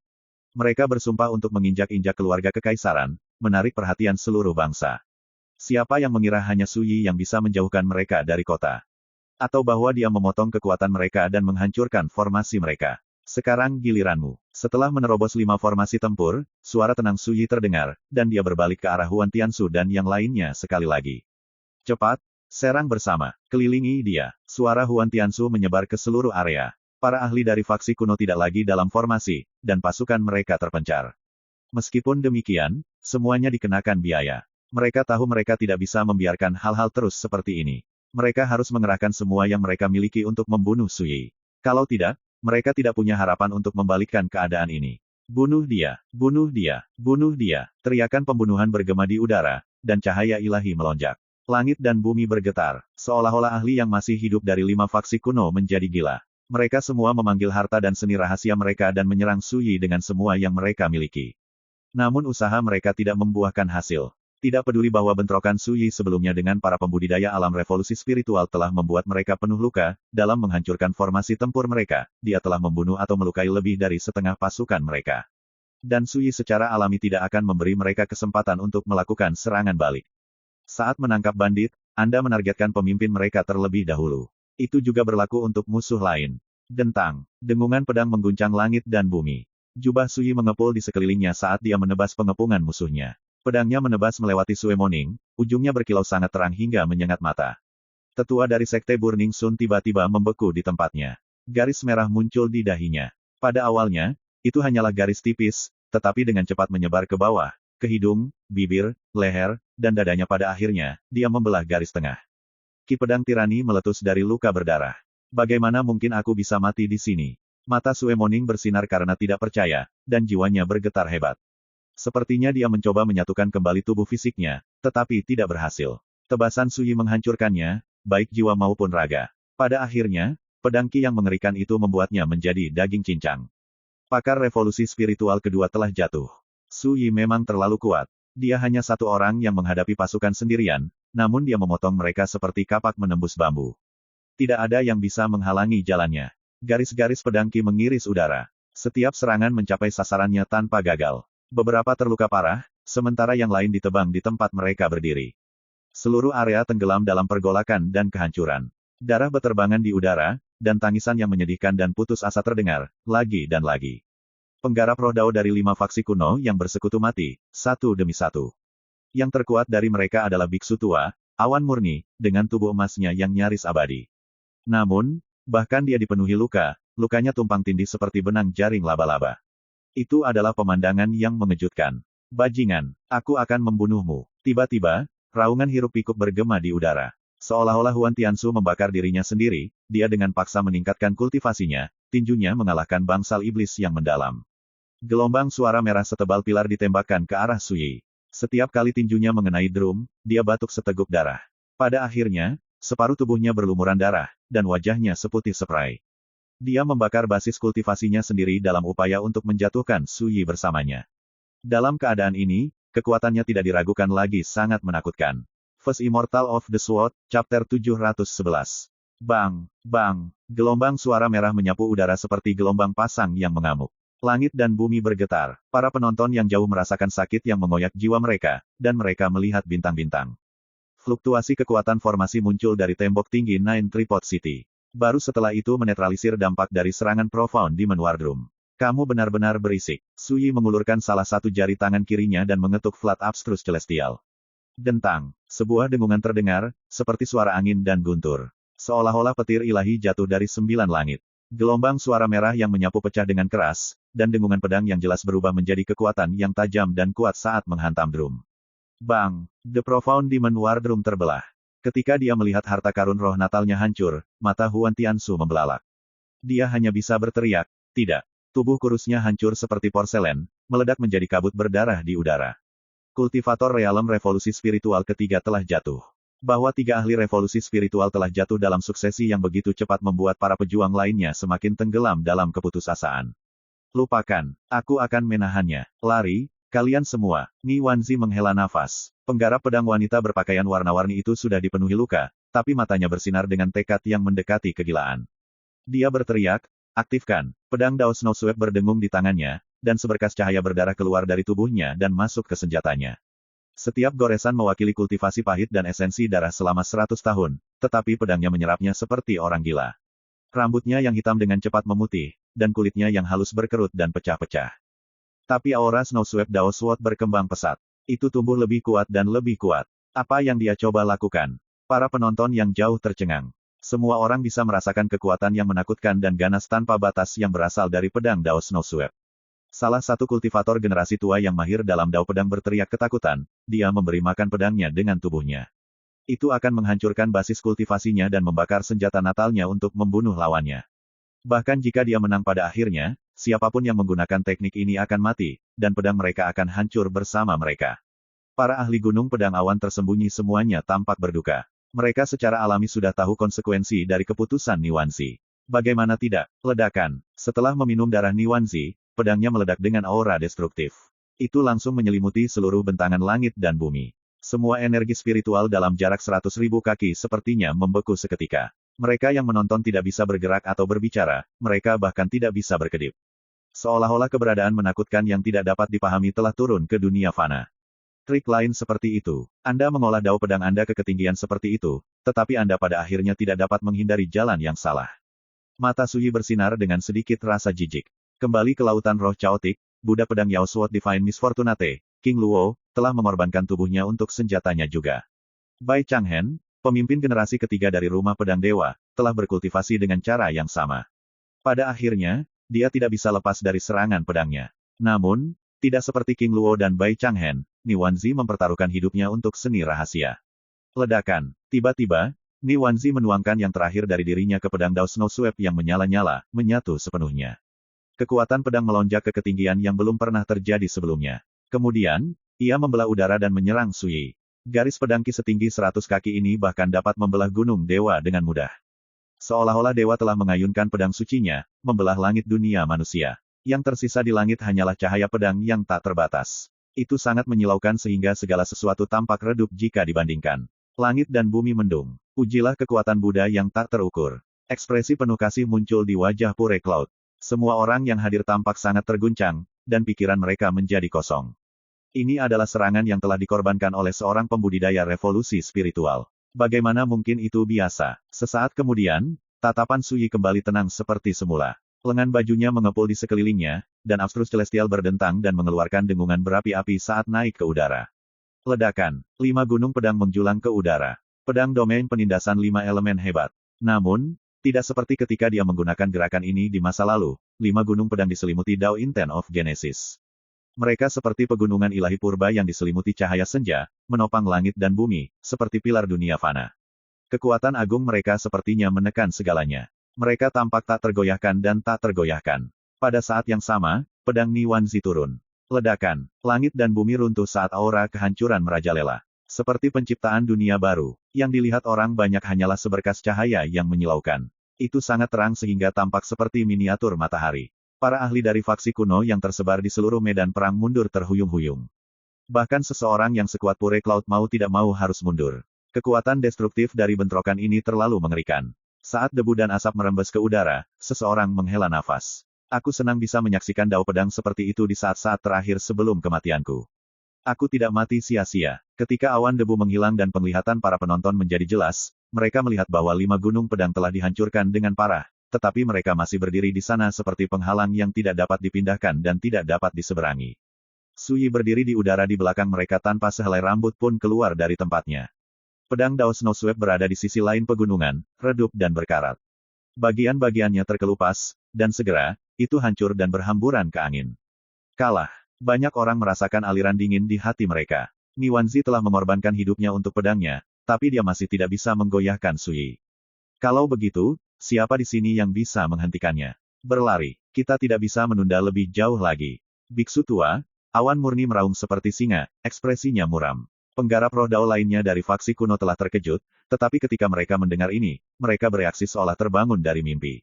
A: Mereka bersumpah untuk menginjak-injak keluarga kekaisaran, menarik perhatian seluruh bangsa. Siapa yang mengira hanya Su Yi yang bisa menjauhkan mereka dari kota? Atau bahwa dia memotong kekuatan mereka dan menghancurkan formasi mereka? Sekarang giliranmu. Setelah menerobos 5 formasi tempur, suara tenang Su Yi terdengar, dan dia berbalik ke arah Huan Tiansu dan yang lainnya sekali lagi. Cepat, serang bersama, kelilingi dia. Suara Huan Tiansu menyebar ke seluruh area. Para ahli dari faksi kuno tidak lagi dalam formasi, dan pasukan mereka terpencar. Meskipun demikian, semuanya dikenakan biaya. Mereka tahu mereka tidak bisa membiarkan hal-hal terus seperti ini. Mereka harus mengerahkan semua yang mereka miliki untuk membunuh Su Yi. Kalau tidak, mereka tidak punya harapan untuk membalikkan keadaan ini. Bunuh dia, bunuh dia, bunuh dia. Teriakan pembunuhan bergema di udara, dan cahaya ilahi melonjak. Langit dan bumi bergetar, seolah-olah ahli yang masih hidup dari 5 faksi kuno menjadi gila. Mereka semua memanggil harta dan seni rahasia mereka dan menyerang Su Yi dengan semua yang mereka miliki. Namun usaha mereka tidak membuahkan hasil. Tidak peduli bahwa bentrokan Su Yi sebelumnya dengan para pembudidaya alam revolusi spiritual telah membuat mereka penuh luka, dalam menghancurkan formasi tempur mereka, dia telah membunuh atau melukai lebih dari setengah pasukan mereka. Dan Su Yi secara alami tidak akan memberi mereka kesempatan untuk melakukan serangan balik. Saat menangkap bandit, Anda menargetkan pemimpin mereka terlebih dahulu. Itu juga berlaku untuk musuh lain. Dentang, dengungan pedang mengguncang langit dan bumi. Jubah Su Yi mengepul di sekelilingnya saat dia menebas pengepungan musuhnya. Pedangnya menebas melewati Sue Moning, ujungnya berkilau sangat terang hingga menyengat mata. Tetua dari Sekte Burning Sun tiba-tiba membeku di tempatnya. Garis merah muncul di dahinya. Pada awalnya, itu hanyalah garis tipis, tetapi dengan cepat menyebar ke bawah, ke hidung, bibir, leher, dan dadanya. Pada akhirnya, dia membelah garis tengah. Ki pedang tirani meletus dari luka berdarah. Bagaimana mungkin aku bisa mati di sini? Mata Sue Moning bersinar karena tidak percaya, dan jiwanya bergetar hebat. Sepertinya dia mencoba menyatukan kembali tubuh fisiknya, tetapi tidak berhasil. Tebasan Su Yi menghancurkannya, baik jiwa maupun raga. Pada akhirnya, pedang Ki yang mengerikan itu membuatnya menjadi daging cincang. Pakar revolusi spiritual kedua telah jatuh. Su Yi memang terlalu kuat. Dia hanya satu orang yang menghadapi pasukan sendirian, namun dia memotong mereka seperti kapak menembus bambu. Tidak ada yang bisa menghalangi jalannya. Garis-garis pedang Ki mengiris udara. Setiap serangan mencapai sasarannya tanpa gagal. Beberapa terluka parah, sementara yang lain ditebang di tempat mereka berdiri. Seluruh area tenggelam dalam pergolakan dan kehancuran. Darah beterbangan di udara, dan tangisan yang menyedihkan dan putus asa terdengar, lagi dan lagi. Penggarap roh Dao dari 5 faksi kuno yang bersekutu mati, satu demi satu. Yang terkuat dari mereka adalah biksu tua, awan murni, dengan tubuh emasnya yang nyaris abadi. Namun, bahkan dia dipenuhi luka, lukanya tumpang tindih seperti benang jaring laba-laba. Itu adalah pemandangan yang mengejutkan. Bajingan, aku akan membunuhmu. Tiba-tiba, raungan hiruk pikuk bergema di udara. Seolah-olah Huan Tiansu membakar dirinya sendiri, dia dengan paksa meningkatkan kultivasinya, tinjunya mengalahkan bangsal iblis yang mendalam. Gelombang suara merah setebal pilar ditembakkan ke arah Su Yi. Setiap kali tinjunya mengenai drum, dia batuk seteguk darah. Pada akhirnya, separuh tubuhnya berlumuran darah, dan wajahnya seputih seprai. Dia membakar basis kultivasinya sendiri dalam upaya untuk menjatuhkan Su Yi bersamanya. Dalam keadaan ini, kekuatannya tidak diragukan lagi sangat menakutkan. First Immortal of the Sword, Chapter 711. Bang, bang, gelombang suara merah menyapu udara seperti gelombang pasang yang mengamuk. Langit dan bumi bergetar. Para penonton yang jauh merasakan sakit yang mengoyak jiwa mereka, dan mereka melihat bintang-bintang. Fluktuasi kekuatan formasi muncul dari tembok tinggi Nine Tripod City. Baru setelah itu menetralisir dampak dari serangan Profound Demon Wardroom. Kamu benar-benar berisik. Suyi mengulurkan salah satu jari tangan kirinya dan mengetuk Flat Abstrus Celestial. Dentang. Sebuah dengungan terdengar, seperti suara angin dan guntur. Seolah-olah petir ilahi jatuh dari 9 langit. Gelombang suara merah yang menyapu pecah dengan keras, dan dengungan pedang yang jelas berubah menjadi kekuatan yang tajam dan kuat saat menghantam drum. Bang! The Profound Demon Wardroom terbelah. Ketika dia melihat harta karun roh natalnya hancur, mata Huan Tiansu membelalak. Dia hanya bisa berteriak, tidak. Tubuh kurusnya hancur seperti porselen, meledak menjadi kabut berdarah di udara. Kultivator Realem Revolusi Spiritual ketiga telah jatuh. Bahwa 3 ahli revolusi spiritual telah jatuh dalam suksesi yang begitu cepat membuat para pejuang lainnya semakin tenggelam dalam keputusasaan. Lupakan, aku akan menahannya. Lari, kalian semua. Ni Wanzi menghela nafas. Penggarap pedang wanita berpakaian warna-warni itu sudah dipenuhi luka, tapi matanya bersinar dengan tekad yang mendekati kegilaan. Dia berteriak, aktifkan. Pedang Dao Snow Sweep berdengung di tangannya, dan seberkas cahaya berdarah keluar dari tubuhnya dan masuk ke senjatanya. Setiap goresan mewakili kultivasi pahit dan esensi darah selama 100 tahun, tetapi pedangnya menyerapnya seperti orang gila. Rambutnya yang hitam dengan cepat memutih, dan kulitnya yang halus berkerut dan pecah-pecah. Tapi aura Snow Sweep Dao Sword berkembang pesat. Itu tumbuh lebih kuat dan lebih kuat. Apa yang dia coba lakukan? Para penonton yang jauh tercengang. Semua orang bisa merasakan kekuatan yang menakutkan dan ganas tanpa batas yang berasal dari pedang Dao Snow Sweep. Salah satu kultivator generasi tua yang mahir dalam dao pedang berteriak ketakutan, dia memberi makan pedangnya dengan tubuhnya. Itu akan menghancurkan basis kultivasinya dan membakar senjata natalnya untuk membunuh lawannya. Bahkan jika dia menang pada akhirnya, siapapun yang menggunakan teknik ini akan mati, dan pedang mereka akan hancur bersama mereka. Para ahli gunung pedang awan tersembunyi semuanya tampak berduka. Mereka secara alami sudah tahu konsekuensi dari keputusan Niwanzi. Bagaimana tidak? Ledakan. Setelah meminum darah Niwanzi, pedangnya meledak dengan aura destruktif. Itu langsung menyelimuti seluruh bentangan langit dan bumi. Semua energi spiritual dalam jarak 100.000 kaki sepertinya membeku seketika. Mereka yang menonton tidak bisa bergerak atau berbicara, mereka bahkan tidak bisa berkedip. Seolah-olah keberadaan menakutkan yang tidak dapat dipahami telah turun ke dunia fana. Trik lain seperti itu. Anda mengolah dao pedang Anda ke ketinggian seperti itu, tetapi Anda pada akhirnya tidak dapat menghindari jalan yang salah. Mata Suyi bersinar dengan sedikit rasa jijik. Kembali ke lautan roh caotik, Buddha pedang Yao Sword Divine Misfortunate, King Luo, telah mengorbankan tubuhnya untuk senjatanya juga. Bai Changhen, pemimpin generasi ketiga dari rumah pedang dewa, telah berkultivasi dengan cara yang sama. Pada akhirnya, dia tidak bisa lepas dari serangan pedangnya. Namun, tidak seperti King Luo dan Bai Changhen, Niwanzi mempertaruhkan hidupnya untuk seni rahasia. Ledakan. Tiba-tiba, Niwanzi menuangkan yang terakhir dari dirinya ke pedang Dao Snow Sweep yang menyala-nyala, menyatu sepenuhnya. Kekuatan pedang melonjak ke ketinggian yang belum pernah terjadi sebelumnya. Kemudian, ia membelah udara dan menyerang Suyi. Garis pedang Qi setinggi 100 kaki ini bahkan dapat membelah gunung dewa dengan mudah. Seolah-olah dewa telah mengayunkan pedang sucinya, membelah langit dunia manusia. Yang tersisa di langit hanyalah cahaya pedang yang tak terbatas. Itu sangat menyilaukan sehingga segala sesuatu tampak redup jika dibandingkan. Langit dan bumi mendung. Pujilah kekuatan Buddha yang tak terukur. Ekspresi penuh kasih muncul di wajah Pure Cloud. Semua orang yang hadir tampak sangat terguncang, dan pikiran mereka menjadi kosong. Ini adalah serangan yang telah dikorbankan oleh seorang pembudidaya revolusi spiritual. Bagaimana mungkin itu biasa? Sesaat kemudian, tatapan Suyi kembali tenang seperti semula. Lengan bajunya mengepul di sekelilingnya, dan Abstrus Celestial berdentang dan mengeluarkan dengungan berapi-api saat naik ke udara. Ledakan. 5 gunung pedang menjulang ke udara. Pedang domain penindasan 5 elemen hebat. Namun, tidak seperti ketika dia menggunakan gerakan ini di masa lalu, 5 gunung pedang diselimuti Dao Intent of Genesis. Mereka seperti pegunungan ilahi purba yang diselimuti cahaya senja, menopang langit dan bumi, seperti pilar dunia fana. Kekuatan agung mereka sepertinya menekan segalanya. Mereka tampak tak tergoyahkan dan tak tergoyahkan. Pada saat yang sama, pedang Niwanzi turun. Ledakan. Langit dan bumi runtuh saat aura kehancuran merajalela. Seperti penciptaan dunia baru. Yang dilihat orang banyak hanyalah seberkas cahaya yang menyilaukan. Itu sangat terang sehingga tampak seperti miniatur matahari. Para ahli dari faksi kuno yang tersebar di seluruh medan perang mundur terhuyung-huyung. Bahkan seseorang yang sekuat Pure Cloud mau tidak mau harus mundur. Kekuatan destruktif dari bentrokan ini terlalu mengerikan. Saat debu dan asap merembes ke udara, seseorang menghela nafas. Aku senang bisa menyaksikan dao pedang seperti itu di saat-saat terakhir sebelum kematianku. Aku tidak mati sia-sia. Ketika awan debu menghilang dan penglihatan para penonton menjadi jelas, mereka melihat bahwa 5 gunung pedang telah dihancurkan dengan parah, tetapi mereka masih berdiri di sana seperti penghalang yang tidak dapat dipindahkan dan tidak dapat diseberangi. Sui berdiri di udara di belakang mereka tanpa sehelai rambut pun keluar dari tempatnya. Pedang Dao Snowsweep berada di sisi lain pegunungan, redup dan berkarat. Bagian-bagiannya terkelupas, dan segera, itu hancur dan berhamburan ke angin. Kalah. Banyak orang merasakan aliran dingin di hati mereka. Niwanzi telah mengorbankan hidupnya untuk pedangnya, tapi dia masih tidak bisa menggoyahkan Sui. Kalau begitu, siapa di sini yang bisa menghentikannya? Berlari. Kita tidak bisa menunda lebih jauh lagi. Biksu tua, awan murni meraung seperti singa, ekspresinya muram. Penggarap roh Dao lainnya dari faksi kuno telah terkejut, tetapi ketika mereka mendengar ini, mereka bereaksi seolah terbangun dari mimpi.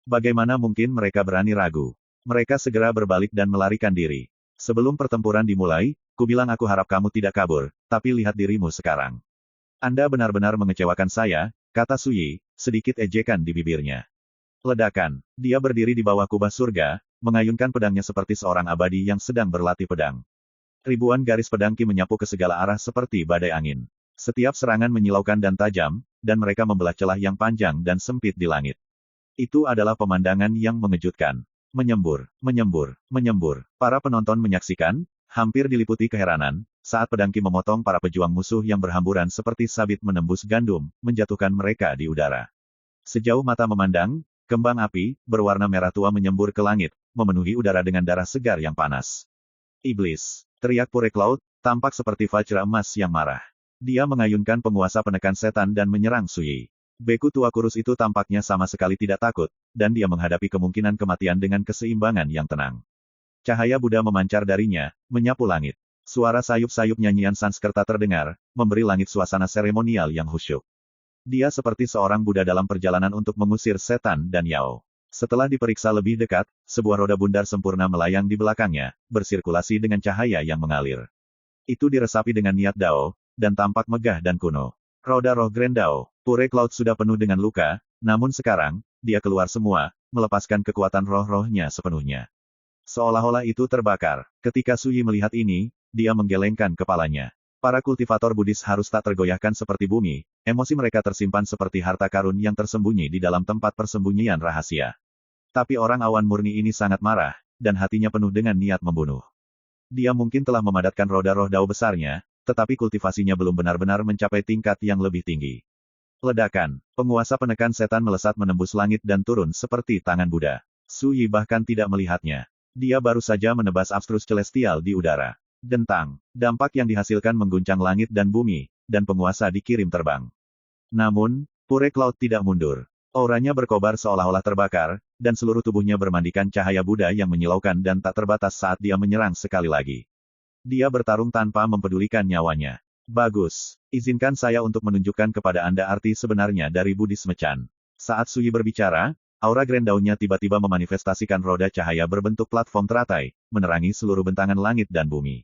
A: Bagaimana mungkin mereka berani ragu? Mereka segera berbalik dan melarikan diri. Sebelum pertempuran dimulai, kubilang aku harap kamu tidak kabur, tapi lihat dirimu sekarang. Anda benar-benar mengecewakan saya, kata Sui, sedikit ejekan di bibirnya. Ledakan. Dia berdiri di bawah kubah surga, mengayunkan pedangnya seperti seorang abadi yang sedang berlatih pedang. Ribuan garis pedang Qi menyapu ke segala arah seperti badai angin. Setiap serangan menyilaukan dan tajam, dan mereka membelah celah yang panjang dan sempit di langit. Itu adalah pemandangan yang mengejutkan. Menyembur, menyembur, menyembur. Para penonton menyaksikan, hampir diliputi keheranan, saat pedang Qi memotong para pejuang musuh yang berhamburan seperti sabit menembus gandum, menjatuhkan mereka di udara. Sejauh mata memandang, kembang api, berwarna merah tua menyembur ke langit, memenuhi udara dengan darah segar yang panas. Iblis! Teriak Pure Cloud, tampak seperti Vajra emas yang marah. Dia mengayunkan penguasa penekan setan dan menyerang Sui. Beku tua kurus itu tampaknya sama sekali tidak takut, dan dia menghadapi kemungkinan kematian dengan keseimbangan yang tenang. Cahaya Buddha memancar darinya, menyapu langit. Suara sayup-sayup nyanyian Sanskerta terdengar, memberi langit suasana seremonial yang khusyuk. Dia seperti seorang Buddha dalam perjalanan untuk mengusir setan dan Yao. Setelah diperiksa lebih dekat, sebuah roda bundar sempurna melayang di belakangnya, bersirkulasi dengan cahaya yang mengalir. Itu diresapi dengan niat Dao, dan tampak megah dan kuno. Roda roh Grand Dao. Pure Cloud sudah penuh dengan luka, namun sekarang, dia keluar semua, melepaskan kekuatan roh-rohnya sepenuhnya. Seolah-olah itu terbakar. Ketika Sui melihat ini, dia menggelengkan kepalanya. Para kultivator Buddhis harus tak tergoyahkan seperti bumi, emosi mereka tersimpan seperti harta karun yang tersembunyi di dalam tempat persembunyian rahasia. Tapi orang awan murni ini sangat marah, dan hatinya penuh dengan niat membunuh. Dia mungkin telah memadatkan roda roh Dao besarnya, tetapi kultivasinya belum benar-benar mencapai tingkat yang lebih tinggi. Ledakan. Penguasa penekan setan melesat menembus langit dan turun seperti tangan Buddha. Sui bahkan tidak melihatnya. Dia baru saja menebas abstrus celestial di udara. Dentang. Dampak yang dihasilkan mengguncang langit dan bumi, dan penguasa dikirim terbang. Namun, Pure Cloud tidak mundur. Auranya berkobar seolah-olah terbakar, dan seluruh tubuhnya bermandikan cahaya Buddha yang menyilaukan dan tak terbatas saat dia menyerang sekali lagi. Dia bertarung tanpa mempedulikan nyawanya. Bagus. Izinkan saya untuk menunjukkan kepada Anda arti sebenarnya dari Buddhisme Chan. Saat Sui berbicara, aura Grand Dao-nya tiba-tiba memanifestasikan roda cahaya berbentuk platform teratai, menerangi seluruh bentangan langit dan bumi.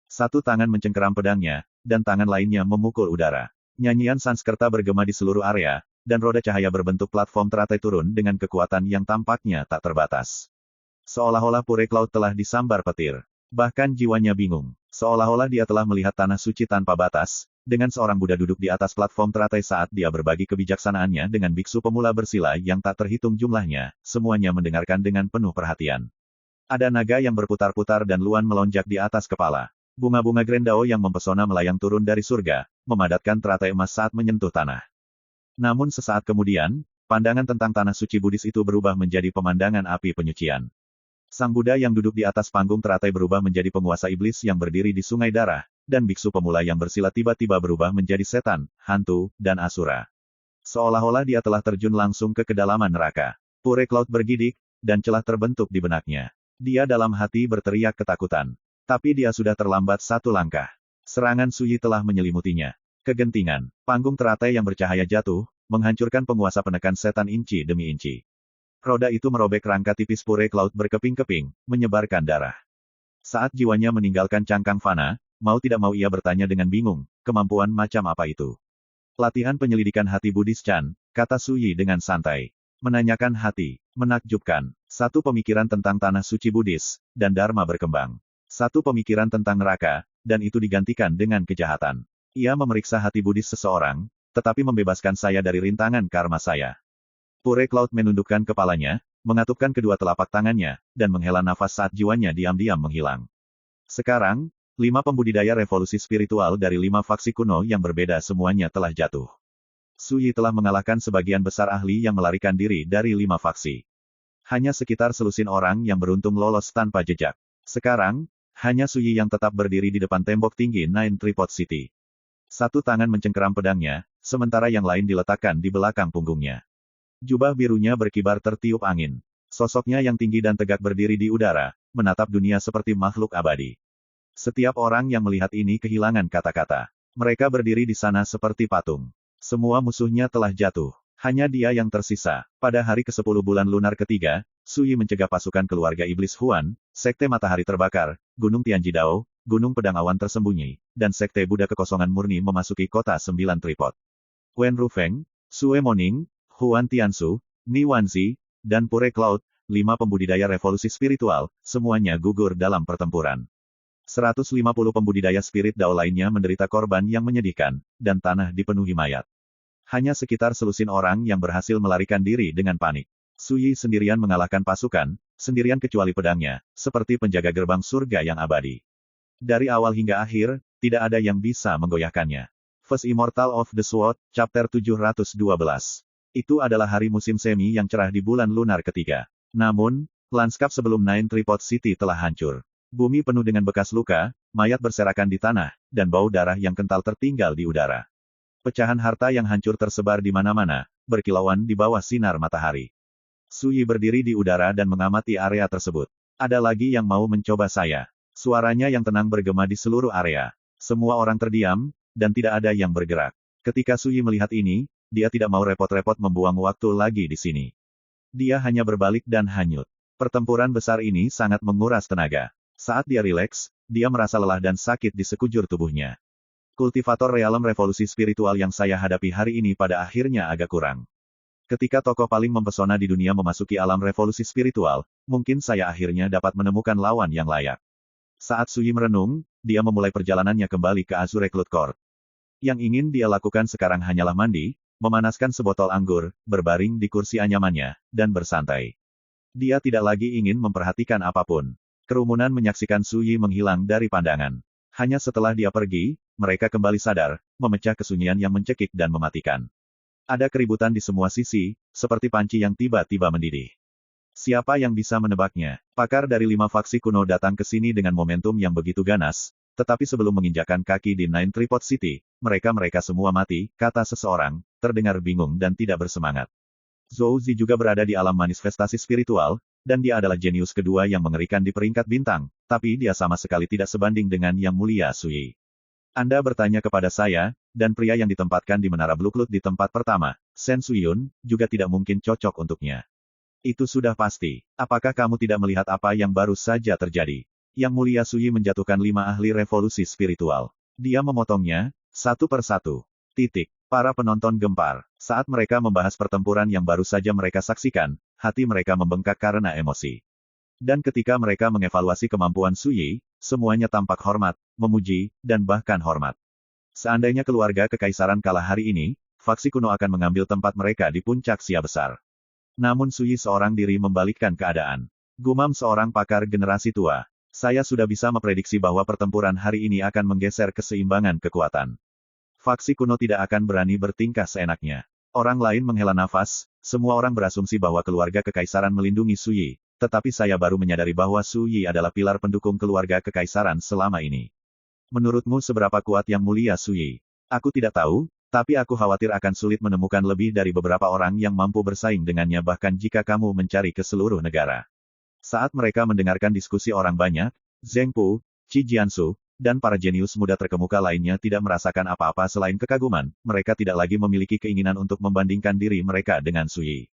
A: Satu tangan mencengkeram pedangnya, dan tangan lainnya memukul udara. Nyanyian Sanskerta bergema di seluruh area, dan roda cahaya berbentuk platform teratai turun dengan kekuatan yang tampaknya tak terbatas. Seolah-olah Pure Cloud telah disambar petir. Bahkan jiwanya bingung. Seolah-olah dia telah melihat tanah suci tanpa batas, dengan seorang Buddha duduk di atas platform teratai saat dia berbagi kebijaksanaannya dengan biksu pemula bersila yang tak terhitung jumlahnya, semuanya mendengarkan dengan penuh perhatian. Ada naga yang berputar-putar dan luan melonjak di atas kepala. Bunga-bunga Grand Dao yang mempesona melayang turun dari surga, memadatkan teratai emas saat menyentuh tanah. Namun sesaat kemudian, pandangan tentang tanah suci Buddhis itu berubah menjadi pemandangan api penyucian. Sang Buddha yang duduk di atas panggung teratai berubah menjadi penguasa iblis yang berdiri di sungai darah, dan biksu pemula yang bersila tiba-tiba berubah menjadi setan, hantu, dan asura. Seolah-olah dia telah terjun langsung ke kedalaman neraka. Pure Cloud bergidik, dan celah terbentuk di benaknya. Dia dalam hati berteriak ketakutan. Tapi dia sudah terlambat satu langkah. Serangan Sui telah menyelimutinya. Kegentingan. Panggung teratai yang bercahaya jatuh, menghancurkan penguasa penekan setan inci demi inci. Roda itu merobek rangka tipis Pure Cloud berkeping-keping, menyebarkan darah. Saat jiwanya meninggalkan cangkang fana, mau tidak mau ia bertanya dengan bingung, kemampuan macam apa itu? Latihan penyelidikan hati Buddhis Chan, kata Sui dengan santai. Menanyakan hati, menakjubkan. Satu pemikiran tentang tanah suci Buddhis, dan Dharma berkembang. Satu pemikiran tentang neraka, dan itu digantikan dengan kejahatan. Ia memeriksa hati Buddhis seseorang, tetapi membebaskan saya dari rintangan karma saya. Pure Cloud menundukkan kepalanya, mengatupkan kedua telapak tangannya, dan menghela nafas saat jiwanya diam-diam menghilang. Sekarang, 5 pembudidaya revolusi spiritual dari 5 faksi kuno yang berbeda semuanya telah jatuh. Su Yi telah mengalahkan sebagian besar ahli yang melarikan diri dari 5 faksi. Hanya sekitar selusin orang yang beruntung lolos tanpa jejak. Sekarang, hanya Su Yi yang tetap berdiri di depan tembok tinggi Nine Tripod City. Satu tangan mencengkeram pedangnya, sementara yang lain diletakkan di belakang punggungnya. Jubah birunya berkibar tertiup angin. Sosoknya yang tinggi dan tegak berdiri di udara, menatap dunia seperti makhluk abadi. Setiap orang yang melihat ini kehilangan kata-kata. Mereka berdiri di sana seperti patung. Semua musuhnya telah jatuh. Hanya dia yang tersisa. Pada hari ke-10 bulan lunar ketiga, Su Yi mencegah pasukan keluarga Iblis Huan, Sekte Matahari Terbakar, Gunung Tianjidao, Gunung Pedang Awan Tersembunyi, dan Sekte Buddha Kekosongan Murni memasuki kota 9 Tripod. Wen Rufeng, Sue Moning, Huan Tiansu, Ni Wanzi, dan Pure Cloud, 5 pembudidaya revolusi spiritual, semuanya gugur dalam pertempuran. 150 pembudidaya spirit Dao lainnya menderita korban yang menyedihkan, dan tanah dipenuhi mayat. Hanya sekitar selusin orang yang berhasil melarikan diri dengan panik. Su Yi sendirian mengalahkan pasukan, sendirian kecuali pedangnya, seperti penjaga gerbang surga yang abadi. Dari awal hingga akhir, tidak ada yang bisa menggoyahkannya. First Immortal of the Sword, Chapter 712. Itu adalah hari musim semi yang cerah di bulan lunar ketiga. Namun, lanskap sebelum Nine Tripod City telah hancur. Bumi penuh dengan bekas luka, mayat berserakan di tanah, dan bau darah yang kental tertinggal di udara. Pecahan harta yang hancur tersebar di mana-mana, berkilauan di bawah sinar matahari. Su Yi berdiri di udara dan mengamati area tersebut. Ada lagi yang mau mencoba saya. Suaranya yang tenang bergema di seluruh area. Semua orang terdiam, dan tidak ada yang bergerak. Ketika Su Yi melihat ini, dia tidak mau repot-repot membuang waktu lagi di sini. Dia hanya berbalik dan hanyut. Pertempuran besar ini sangat menguras tenaga. Saat dia rileks, dia merasa lelah dan sakit di sekujur tubuhnya. Kultivator realem revolusi spiritual yang saya hadapi hari ini pada akhirnya agak kurang. Ketika tokoh paling mempesona di dunia memasuki alam revolusi spiritual, mungkin saya akhirnya dapat menemukan lawan yang layak. Saat Su Yi merenung, dia memulai perjalanannya kembali ke Azure Cloud Court. Yang ingin dia lakukan sekarang hanyalah mandi, memanaskan sebotol anggur, berbaring di kursi anyamannya, dan bersantai. Dia tidak lagi ingin memperhatikan apapun. Kerumunan menyaksikan Su Yi menghilang dari pandangan. Hanya setelah dia pergi, mereka kembali sadar, memecah kesunyian yang mencekik dan mematikan. Ada keributan di semua sisi, seperti panci yang tiba-tiba mendidih. Siapa yang bisa menebaknya? Pakar dari 5 faksi kuno datang ke sini dengan momentum yang begitu ganas, tetapi sebelum menginjakan kaki di Nine Tripod City, mereka semua mati, kata seseorang, terdengar bingung dan tidak bersemangat. Zhou Zi juga berada di alam manifestasi spiritual, dan dia adalah jenius kedua yang mengerikan di peringkat bintang, tapi dia sama sekali tidak sebanding dengan Yang Mulia Su Yi. Anda bertanya kepada saya, dan pria yang ditempatkan di Menara Blue Cloud di tempat pertama, Shen Suyun, juga tidak mungkin cocok untuknya. Itu sudah pasti. Apakah kamu tidak melihat apa yang baru saja terjadi? Yang Mulia Su Yi menjatuhkan 5 ahli revolusi spiritual. Dia memotongnya, satu persatu. Titik. Para penonton gempar. Saat mereka membahas pertempuran yang baru saja mereka saksikan, hati mereka membengkak karena emosi. Dan ketika mereka mengevaluasi kemampuan Su Yi, semuanya tampak hormat, memuji, dan bahkan hormat. Seandainya keluarga kekaisaran kalah hari ini, faksi kuno akan mengambil tempat mereka di puncak sia besar. Namun Su Yi seorang diri membalikkan keadaan. Gumam seorang pakar generasi tua. Saya sudah bisa memprediksi bahwa pertempuran hari ini akan menggeser keseimbangan kekuatan. Faksi kuno tidak akan berani bertingkah seenaknya. Orang lain menghela nafas, semua orang berasumsi bahwa keluarga kekaisaran melindungi Su Yi, tetapi saya baru menyadari bahwa Su Yi adalah pilar pendukung keluarga kekaisaran selama ini. Menurutmu seberapa kuat Yang Mulia Su Yi? Aku tidak tahu, tapi aku khawatir akan sulit menemukan lebih dari beberapa orang yang mampu bersaing dengannya bahkan jika kamu mencari ke seluruh negara. Saat mereka mendengarkan diskusi orang banyak, Zheng Pu, Qi Jiansu, dan para jenius muda terkemuka lainnya tidak merasakan apa-apa selain kekaguman, mereka tidak lagi memiliki keinginan untuk membandingkan diri mereka dengan Su Yi.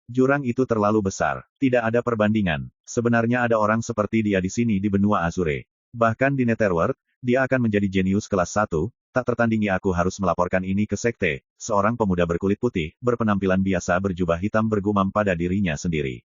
A: Jurang itu terlalu besar, tidak ada perbandingan. Sebenarnya ada orang seperti dia di sini di benua Azure. Bahkan di Netherworld, dia akan menjadi jenius kelas 1, tak tertandingi. Aku harus melaporkan ini ke sekte. Seorang pemuda berkulit putih, berpenampilan biasa berjubah hitam bergumam pada dirinya sendiri.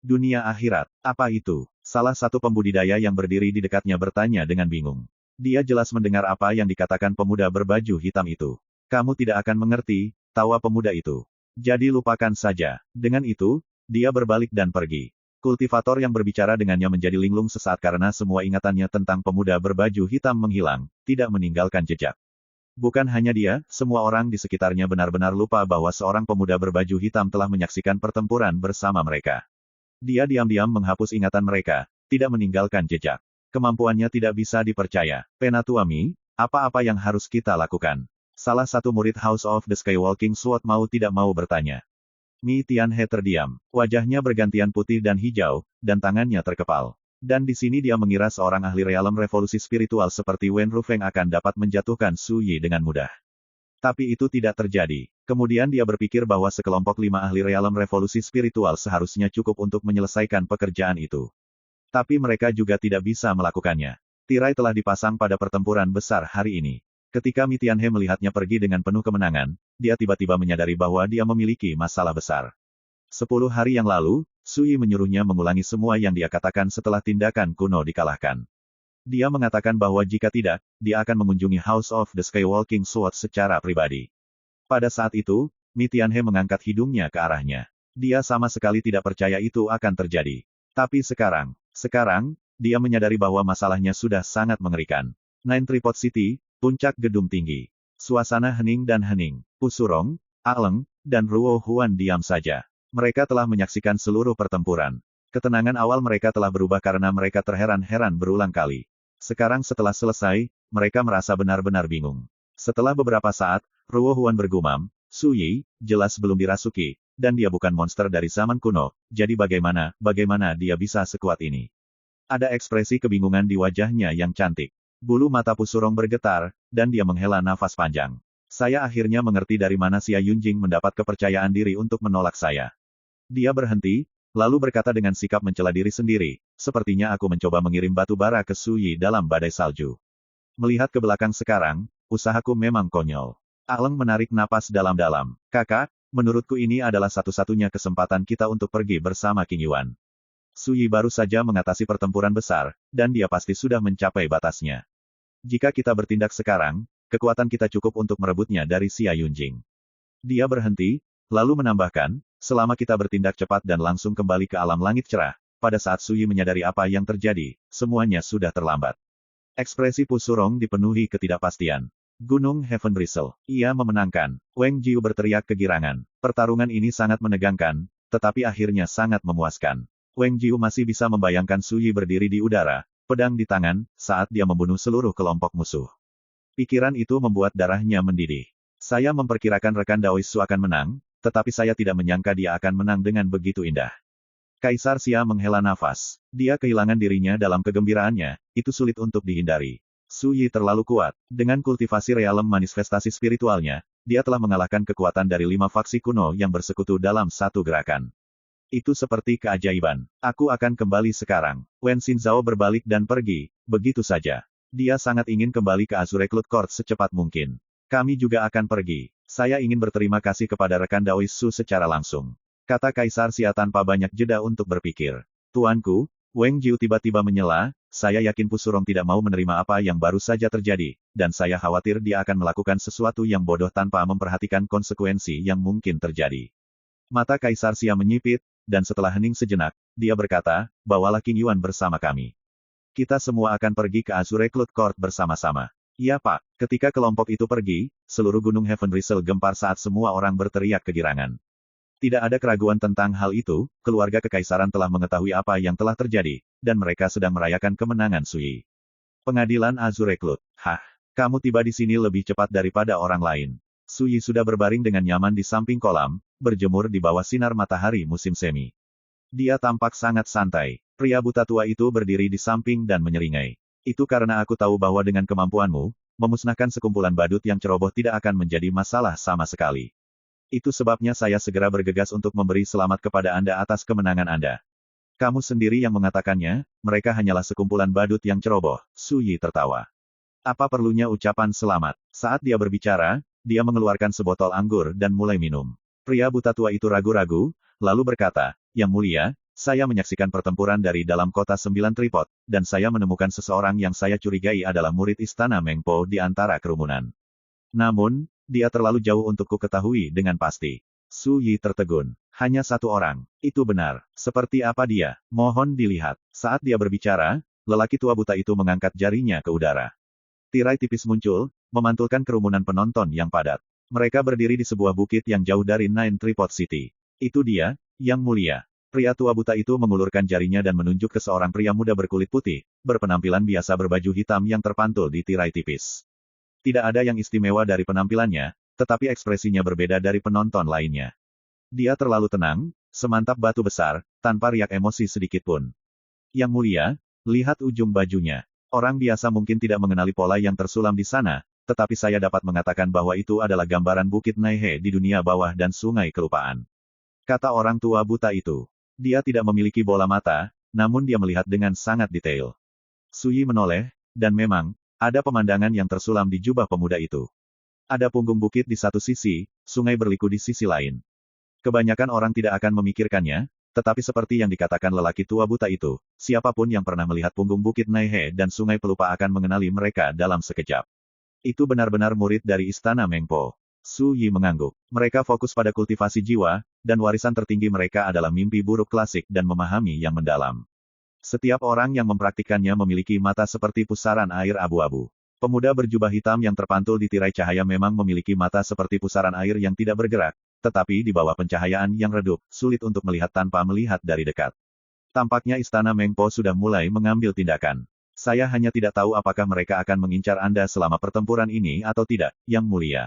A: Dunia akhirat, apa itu? Salah satu pembudidaya yang berdiri di dekatnya bertanya dengan bingung. Dia jelas mendengar apa yang dikatakan pemuda berbaju hitam itu. Kamu tidak akan mengerti, tawa pemuda itu. Jadi lupakan saja. Dengan itu, dia berbalik dan pergi. Kultivator yang berbicara dengannya menjadi linglung sesaat karena semua ingatannya tentang pemuda berbaju hitam menghilang, tidak meninggalkan jejak. Bukan hanya dia, semua orang di sekitarnya benar-benar lupa bahwa seorang pemuda berbaju hitam telah menyaksikan pertempuran bersama mereka. Dia diam-diam menghapus ingatan mereka, tidak meninggalkan jejak. Kemampuannya tidak bisa dipercaya. Penatuami, apa-apa yang harus kita lakukan? Salah satu murid House of the Skywalking Sword mau tidak mau bertanya. Mi Tianhe terdiam. Wajahnya bergantian putih dan hijau, dan tangannya terkepal. Dan di sini dia mengira seorang ahli realem revolusi spiritual seperti Wen Rufeng akan dapat menjatuhkan Su Yi dengan mudah. Tapi itu tidak terjadi. Kemudian dia berpikir bahwa sekelompok 5 ahli realem revolusi spiritual seharusnya cukup untuk menyelesaikan pekerjaan itu. Tapi mereka juga tidak bisa melakukannya. Tirai telah dipasang pada pertempuran besar hari ini. Ketika Mi Tianhe melihatnya pergi dengan penuh kemenangan, dia tiba-tiba menyadari bahwa dia memiliki masalah besar. 10 hari yang lalu, Su Yi menyuruhnya mengulangi semua yang dia katakan setelah tindakan kuno dikalahkan. Dia mengatakan bahwa jika tidak, dia akan mengunjungi House of the Skywalking Sword secara pribadi. Pada saat itu, Mi Tianhe mengangkat hidungnya ke arahnya. Dia sama sekali tidak percaya itu akan terjadi. Tapi sekarang, dia menyadari bahwa masalahnya sudah sangat mengerikan. Nine Tripod City, puncak gedung tinggi. Suasana hening dan hening. Pusurong, Aleng, dan Ruo Huan diam saja. Mereka telah menyaksikan seluruh pertempuran. Ketenangan awal mereka telah berubah karena mereka terheran-heran berulang kali. Sekarang setelah selesai, mereka merasa benar-benar bingung. Setelah beberapa saat, Ruo Huan bergumam, Su Yi, jelas belum dirasuki, dan dia bukan monster dari zaman kuno, jadi bagaimana dia bisa sekuat ini? Ada ekspresi kebingungan di wajahnya yang cantik. Bulu mata Pusurong bergetar, dan dia menghela nafas panjang. Saya akhirnya mengerti dari mana Xia Yunjing mendapat kepercayaan diri untuk menolak saya. Dia berhenti, lalu berkata dengan sikap mencela diri sendiri, sepertinya aku mencoba mengirim batu bara ke Su Yi dalam badai salju. Melihat ke belakang sekarang, usahaku memang konyol. Aleng menarik napas dalam-dalam. Kakak, menurutku ini adalah satu-satunya kesempatan kita untuk pergi bersama King Yuan. Su Yi baru saja mengatasi pertempuran besar, dan dia pasti sudah mencapai batasnya. Jika kita bertindak sekarang, kekuatan kita cukup untuk merebutnya dari Xia Yunjing. Dia berhenti, lalu menambahkan, selama kita bertindak cepat dan langsung kembali ke alam langit cerah, pada saat Su Yi menyadari apa yang terjadi, semuanya sudah terlambat. Ekspresi Pusurong dipenuhi ketidakpastian. Gunung Heaven Bristle. Ia memenangkan. Wang Jiu berteriak kegirangan. Pertarungan ini sangat menegangkan, tetapi akhirnya sangat memuaskan. Wang Jiu masih bisa membayangkan Su Yi berdiri di udara, pedang di tangan, saat dia membunuh seluruh kelompok musuh. Pikiran itu membuat darahnya mendidih. Saya memperkirakan rekan Daois Su akan menang, tetapi saya tidak menyangka dia akan menang dengan begitu indah. Kaisar Xia menghela nafas. Dia kehilangan dirinya dalam kegembiraannya, itu sulit untuk dihindari. Su Yi terlalu kuat. Dengan kultivasi realem manifestasi spiritualnya, dia telah mengalahkan kekuatan dari 5 faksi kuno yang bersekutu dalam satu gerakan. Itu seperti keajaiban. Aku akan kembali sekarang. Wen Xinzhao berbalik dan pergi, begitu saja. Dia sangat ingin kembali ke Azure Cloud Court secepat mungkin. Kami juga akan pergi. Saya ingin berterima kasih kepada rekan Daois Su secara langsung. Kata Kaisar Xia tanpa banyak jeda untuk berpikir. Tuanku, Wang Jiu tiba-tiba menyela, saya yakin Pusurong tidak mau menerima apa yang baru saja terjadi, dan saya khawatir dia akan melakukan sesuatu yang bodoh tanpa memperhatikan konsekuensi yang mungkin terjadi. Mata Kaisar Xia menyipit, dan setelah hening sejenak, dia berkata, bawalah King Yuan bersama kami. Kita semua akan pergi ke Azure Cloud Court bersama-sama. Iya Pak, ketika kelompok itu pergi, seluruh gunung Heaven Bristle gempar saat semua orang berteriak kegirangan. Tidak ada keraguan tentang hal itu, keluarga kekaisaran telah mengetahui apa yang telah terjadi, dan mereka sedang merayakan kemenangan Su Yi. Pengadilan Azure Cloud. Hah, kamu tiba di sini lebih cepat daripada orang lain. Su Yi sudah berbaring dengan nyaman di samping kolam, berjemur di bawah sinar matahari musim semi. Dia tampak sangat santai. Pria buta tua itu berdiri di samping dan menyeringai. Itu karena aku tahu bahwa dengan kemampuanmu, memusnahkan sekumpulan badut yang ceroboh tidak akan menjadi masalah sama sekali. Itu sebabnya saya segera bergegas untuk memberi selamat kepada Anda atas kemenangan Anda. Kamu sendiri yang mengatakannya, mereka hanyalah sekumpulan badut yang ceroboh. Su Yi tertawa. Apa perlunya ucapan selamat? Saat dia berbicara, dia mengeluarkan sebotol anggur dan mulai minum. Pria buta tua itu ragu-ragu, lalu berkata, Yang mulia, saya menyaksikan pertempuran dari dalam kota 9 Tripod, dan saya menemukan seseorang yang saya curigai adalah murid istana Mengpo di antara kerumunan. Namun, Dia terlalu jauh untuk ku ketahui dengan pasti. Su Yi tertegun. Hanya satu orang. Itu benar. Seperti apa dia? Mohon dilihat. Saat dia berbicara, lelaki tua buta itu mengangkat jarinya ke udara. Tirai tipis muncul, memantulkan kerumunan penonton yang padat. Mereka berdiri di sebuah bukit yang jauh dari Nine Tripod City. Itu dia, Yang Mulia. Pria tua buta itu mengulurkan jarinya dan menunjuk ke seorang pria muda berkulit putih, berpenampilan biasa berbaju hitam yang terpantul di tirai tipis. Tidak ada yang istimewa dari penampilannya, tetapi ekspresinya berbeda dari penonton lainnya. Dia terlalu tenang, semantap batu besar, tanpa riak emosi sedikitpun. Yang Mulia, lihat ujung bajunya. Orang biasa mungkin tidak mengenali pola yang tersulam di sana, tetapi saya dapat mengatakan bahwa itu adalah gambaran Bukit Naihe di dunia bawah dan Sungai Kelupaan. Kata orang tua buta itu. Dia tidak memiliki bola mata, namun dia melihat dengan sangat detail. Su Yi menoleh, dan memang, ada pemandangan yang tersulam di jubah pemuda itu. Ada punggung bukit di satu sisi, sungai berliku di sisi lain. Kebanyakan orang tidak akan memikirkannya, tetapi seperti yang dikatakan lelaki tua buta itu, siapapun yang pernah melihat punggung bukit Naihe dan sungai pelupa akan mengenali mereka dalam sekejap. Itu benar-benar murid dari Istana Mengpo. Su Yi mengangguk. Mereka fokus pada kultivasi jiwa, dan warisan tertinggi mereka adalah mimpi buruk klasik dan memahami yang mendalam. Setiap orang yang mempraktikkannya memiliki mata seperti pusaran air abu-abu. Pemuda berjubah hitam yang terpantul di tirai cahaya memang memiliki mata seperti pusaran air yang tidak bergerak, tetapi di bawah pencahayaan yang redup, sulit untuk melihat tanpa melihat dari dekat. Tampaknya Istana Mengpo sudah mulai mengambil tindakan. Saya hanya tidak tahu apakah mereka akan mengincar Anda selama pertempuran ini atau tidak, Yang Mulia.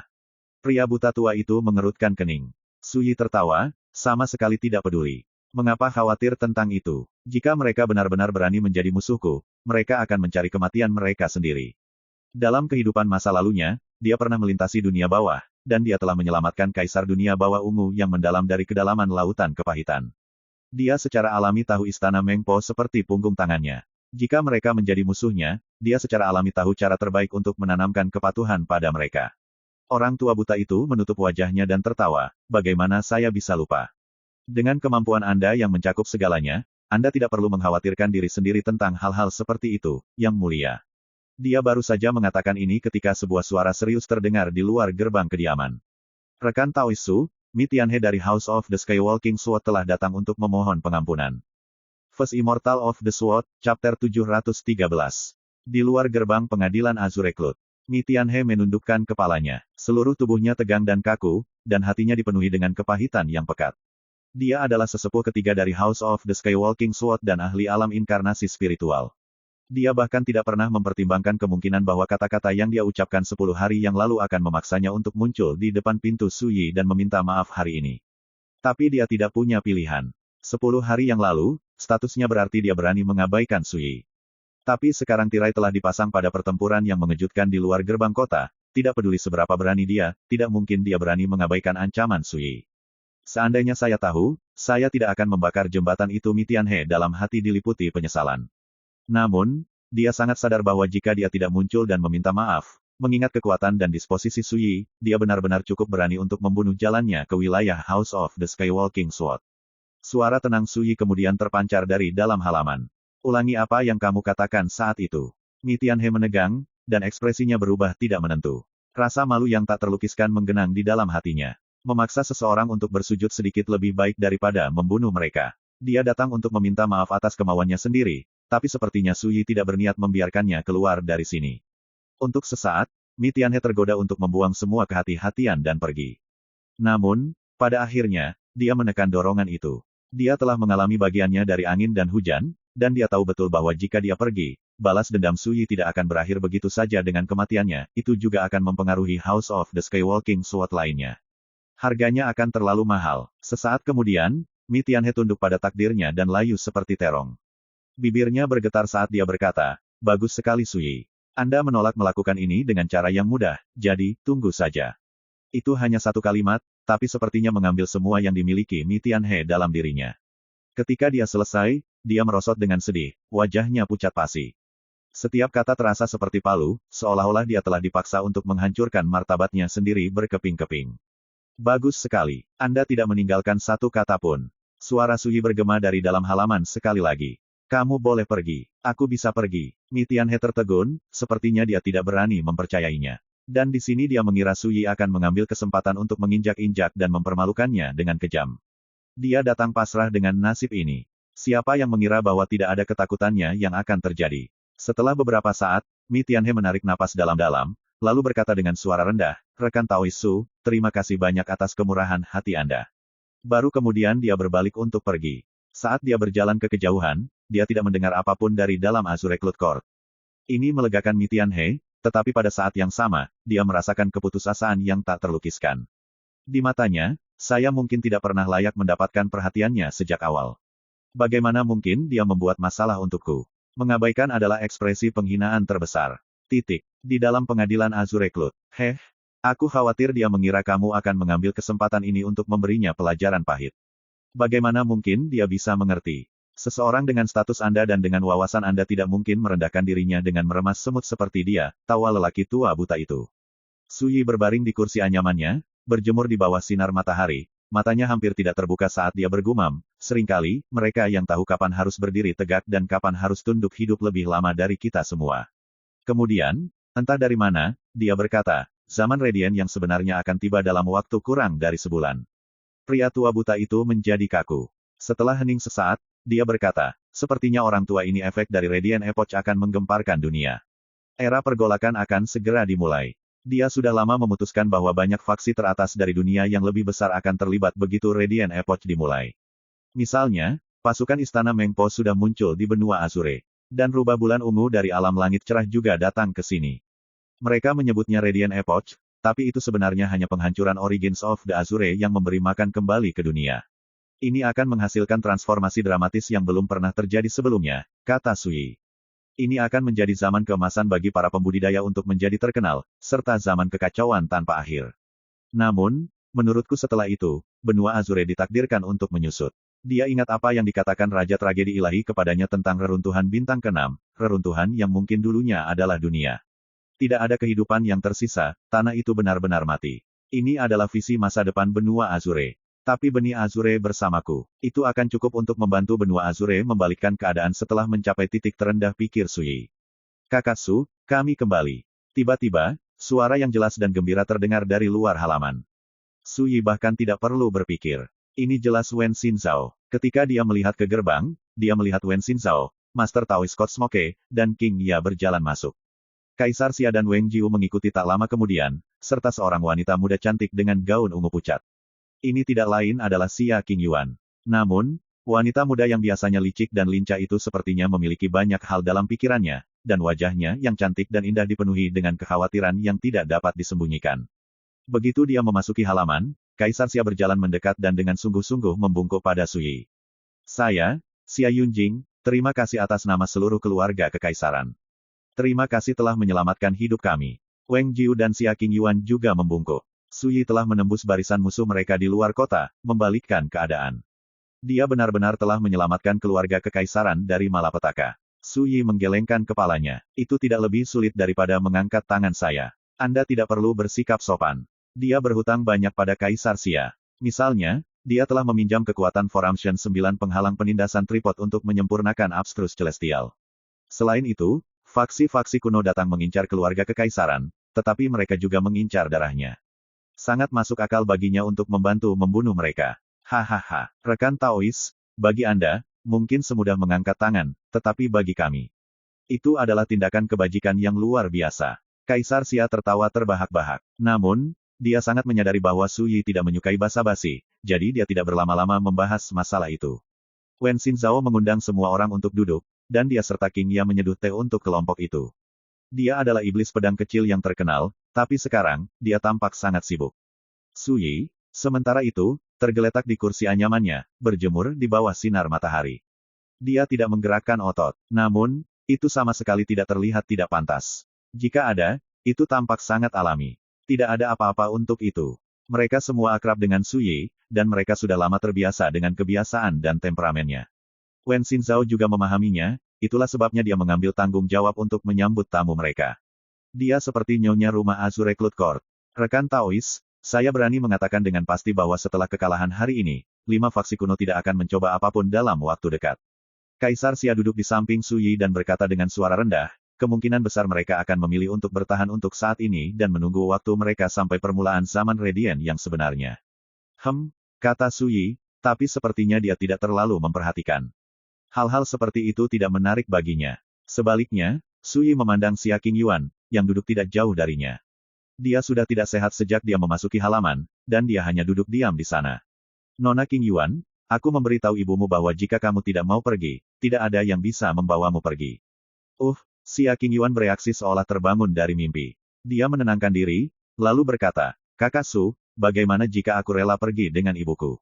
A: Pria buta tua itu mengerutkan kening. Su Yi tertawa, sama sekali tidak peduli. Mengapa khawatir tentang itu? Jika mereka benar-benar berani menjadi musuhku, mereka akan mencari kematian mereka sendiri. Dalam kehidupan masa lalunya, dia pernah melintasi dunia bawah, dan dia telah menyelamatkan kaisar dunia bawah ungu yang mendalam dari kedalaman lautan kepahitan. Dia secara alami tahu Istana Mengpo seperti punggung tangannya. Jika mereka menjadi musuhnya, dia secara alami tahu cara terbaik untuk menanamkan kepatuhan pada mereka. Orang tua buta itu menutup wajahnya dan tertawa, bagaimana saya bisa lupa? Dengan kemampuan Anda yang mencakup segalanya, Anda tidak perlu mengkhawatirkan diri sendiri tentang hal-hal seperti itu, Yang Mulia. Dia baru saja mengatakan ini ketika sebuah suara serius terdengar di luar gerbang kediaman. Rekan Taoisu, Mi Tianhe dari House of the Skywalking Sword telah datang untuk memohon pengampunan. First Immortal of the Sword, Chapter 713. Di luar gerbang pengadilan Azure Cloud. Mi Tianhe menundukkan kepalanya. Seluruh tubuhnya tegang dan kaku, dan hatinya dipenuhi dengan kepahitan yang pekat. Dia adalah sesepuh ketiga dari House of the Skywalking Sword dan ahli alam inkarnasi spiritual. Dia bahkan tidak pernah mempertimbangkan kemungkinan bahwa kata-kata yang dia ucapkan 10 hari yang lalu akan memaksanya untuk muncul di depan pintu Su Yi dan meminta maaf hari ini. Tapi dia tidak punya pilihan. 10 hari yang lalu, statusnya berarti dia berani mengabaikan Su Yi. Tapi sekarang tirai telah dipasang pada pertempuran yang mengejutkan di luar gerbang kota, tidak peduli seberapa berani dia, tidak mungkin dia berani mengabaikan ancaman Su Yi. Seandainya saya tahu, saya tidak akan membakar jembatan itu. Mi Tianhe dalam hati diliputi penyesalan. Namun, dia sangat sadar bahwa jika dia tidak muncul dan meminta maaf, mengingat kekuatan dan disposisi Su Yi, dia benar-benar cukup berani untuk membunuh jalannya ke wilayah House of the Skywalking Sword. Suara tenang Su Yi kemudian terpancar dari dalam halaman. Ulangi apa yang kamu katakan saat itu. Mi Tianhe menegang, dan ekspresinya berubah tidak menentu. Rasa malu yang tak terlukiskan menggenang di dalam hatinya. Memaksa seseorang untuk bersujud sedikit lebih baik daripada membunuh mereka. Dia datang untuk meminta maaf atas kemauannya sendiri, tapi sepertinya Su Yi tidak berniat membiarkannya keluar dari sini. Untuk sesaat, Mi Tianhe tergoda untuk membuang semua kehati-hatian dan pergi. Namun, pada akhirnya, dia menekan dorongan itu. Dia telah mengalami bagiannya dari angin dan hujan, dan dia tahu betul bahwa jika dia pergi, balas dendam Su Yi tidak akan berakhir begitu saja dengan kematiannya, itu juga akan mempengaruhi House of the Skywalking Sword lainnya. Harganya akan terlalu mahal. Sesaat kemudian, Mi Tianhe tunduk pada takdirnya dan layu seperti terong. Bibirnya bergetar saat dia berkata, bagus sekali Su Yi. Anda menolak melakukan ini dengan cara yang mudah, jadi, tunggu saja. Itu hanya satu kalimat, tapi sepertinya mengambil semua yang dimiliki Mi Tianhe dalam dirinya. Ketika dia selesai, dia merosot dengan sedih, wajahnya pucat pasi. Setiap kata terasa seperti palu, seolah-olah dia telah dipaksa untuk menghancurkan martabatnya sendiri berkeping-keping. Bagus sekali. Anda tidak meninggalkan satu kata pun. Suara Su Yi bergema dari dalam halaman sekali lagi. Kamu boleh pergi. Aku bisa pergi. Mi Tianhe tertegun, sepertinya dia tidak berani mempercayainya. Dan di sini dia mengira Su Yi akan mengambil kesempatan untuk menginjak-injak dan mempermalukannya dengan kejam. Dia datang pasrah dengan nasib ini. Siapa yang mengira bahwa tidak ada ketakutannya yang akan terjadi? Setelah beberapa saat, Mi Tianhe menarik napas dalam-dalam, lalu berkata dengan suara rendah, "Rekan Taois Su, terima kasih banyak atas kemurahan hati Anda." Baru kemudian dia berbalik untuk pergi. Saat dia berjalan ke kejauhan, dia tidak mendengar apapun dari dalam Azure Cloud Court. Ini melegakan Mi Tianhe, tetapi pada saat yang sama, dia merasakan keputusasaan yang tak terlukiskan. Di matanya, saya mungkin tidak pernah layak mendapatkan perhatiannya sejak awal. Bagaimana mungkin dia membuat masalah untukku? Mengabaikan adalah ekspresi penghinaan terbesar. Titik. Di dalam pengadilan Azure Cloud. Aku khawatir dia mengira kamu akan mengambil kesempatan ini untuk memberinya pelajaran pahit. Bagaimana mungkin dia bisa mengerti? Seseorang dengan status Anda dan dengan wawasan Anda tidak mungkin merendahkan dirinya dengan meremas semut seperti dia, tawa lelaki tua buta itu. Su Yi berbaring di kursi anyamannya, berjemur di bawah sinar matahari, matanya hampir tidak terbuka saat dia bergumam, seringkali, mereka yang tahu kapan harus berdiri tegak dan kapan harus tunduk hidup lebih lama dari kita semua. Kemudian, entah dari mana, dia berkata, zaman Radiant yang sebenarnya akan tiba dalam waktu kurang dari sebulan. Pria tua buta itu menjadi kaku. Setelah hening sesaat, dia berkata, sepertinya orang tua ini efek dari Radiant Epoch akan menggemparkan dunia. Era pergolakan akan segera dimulai. Dia sudah lama memutuskan bahwa banyak faksi teratas dari dunia yang lebih besar akan terlibat begitu Radiant Epoch dimulai. Misalnya, pasukan Istana Mengpo sudah muncul di benua Azure. Dan rubah bulan ungu dari alam langit cerah juga datang ke sini. Mereka menyebutnya Radiant Epoch, tapi itu sebenarnya hanya penghancuran Origins of the Azure yang memberi makan kembali ke dunia. Ini akan menghasilkan transformasi dramatis yang belum pernah terjadi sebelumnya, kata Su Yi. Ini akan menjadi zaman keemasan bagi para pembudidaya untuk menjadi terkenal, serta zaman kekacauan tanpa akhir. Namun, menurutku setelah itu, benua Azure ditakdirkan untuk menyusut. Dia ingat apa yang dikatakan Raja Tragedi Ilahi kepadanya tentang reruntuhan bintang ke-6, reruntuhan yang mungkin dulunya adalah dunia. Tidak ada kehidupan yang tersisa, tanah itu benar-benar mati. Ini adalah visi masa depan benua Azure. Tapi benih Azure bersamaku. Itu akan cukup untuk membantu benua Azure membalikkan keadaan setelah mencapai titik terendah, pikir Su Yi. Kakak Su, kami kembali. Tiba-tiba, suara yang jelas dan gembira terdengar dari luar halaman. Su Yi bahkan tidak perlu berpikir. Ini jelas Wen Xinzhao. Ketika dia melihat ke gerbang, dia melihat Wen Xinzhao, Master Taoist Cosmoke, dan King Ya berjalan masuk. Kaisar Xia dan Wang Jiu mengikuti tak lama kemudian, serta seorang wanita muda cantik dengan gaun ungu pucat. Ini tidak lain adalah Xia Qingyuan. Namun, wanita muda yang biasanya licik dan lincah itu sepertinya memiliki banyak hal dalam pikirannya, dan wajahnya yang cantik dan indah dipenuhi dengan kekhawatiran yang tidak dapat disembunyikan. Begitu dia memasuki halaman, Kaisar Xia berjalan mendekat dan dengan sungguh-sungguh membungkuk pada Su Yi. Saya, Xia Yunjing, terima kasih atas nama seluruh keluarga kekaisaran. Terima kasih telah menyelamatkan hidup kami. Wang Jiu dan Xia Qingyuan juga membungkuk. Su Yi telah menembus barisan musuh mereka di luar kota, membalikkan keadaan. Dia benar-benar telah menyelamatkan keluarga kekaisaran dari malapetaka. Su Yi menggelengkan kepalanya. Itu tidak lebih sulit daripada mengangkat tangan saya. Anda tidak perlu bersikap sopan. Dia berhutang banyak pada Kaisar Xia. Misalnya, dia telah meminjam kekuatan Formation 9 penghalang penindasan tripod untuk menyempurnakan Abstrus Celestial. Selain itu, faksi-faksi kuno datang mengincar keluarga kekaisaran, tetapi mereka juga mengincar darahnya. Sangat masuk akal baginya untuk membantu membunuh mereka. Hahaha. Rekan Taois, bagi Anda, mungkin semudah mengangkat tangan, tetapi bagi kami, itu adalah tindakan kebajikan yang luar biasa. Kaisar Xia tertawa terbahak-bahak. Namun, dia sangat menyadari bahwa Su Yi tidak menyukai basa-basi, jadi dia tidak berlama-lama membahas masalah itu. Wen Xinzhao mengundang semua orang untuk duduk, dan dia serta King Ya menyeduh teh untuk kelompok itu. Dia adalah iblis pedang kecil yang terkenal, tapi sekarang, dia tampak sangat sibuk. Su Yi, sementara itu, tergeletak di kursi anyamannya, berjemur di bawah sinar matahari. Dia tidak menggerakkan otot, namun, itu sama sekali tidak terlihat tidak pantas. Jika ada, itu tampak sangat alami. Tidak ada apa-apa untuk itu. Mereka semua akrab dengan Su Yi, dan mereka sudah lama terbiasa dengan kebiasaan dan temperamennya. Wen Xinzhao juga memahaminya, itulah sebabnya dia mengambil tanggung jawab untuk menyambut tamu mereka. Dia seperti nyonya rumah Azure Cloud Court. Rekan Taois, saya berani mengatakan dengan pasti bahwa setelah kekalahan hari ini, 5 faksi kuno tidak akan mencoba apapun dalam waktu dekat. Kaisar Xia duduk di samping Su Yi dan berkata dengan suara rendah, kemungkinan besar mereka akan memilih untuk bertahan untuk saat ini dan menunggu waktu mereka sampai permulaan zaman Radiant yang sebenarnya. Kata Suyi, tapi sepertinya dia tidak terlalu memperhatikan. Hal-hal seperti itu tidak menarik baginya. Sebaliknya, Suyi memandang Xia Qingyuan, yang duduk tidak jauh darinya. Dia sudah tidak sehat sejak dia memasuki halaman, dan dia hanya duduk diam di sana. Nona Qingyuan, aku memberitahu ibumu bahwa jika kamu tidak mau pergi, tidak ada yang bisa membawamu pergi. Xia Qingyuan bereaksi seolah terbangun dari mimpi. Dia menenangkan diri, lalu berkata, Kakak Su, bagaimana jika aku rela pergi dengan ibuku?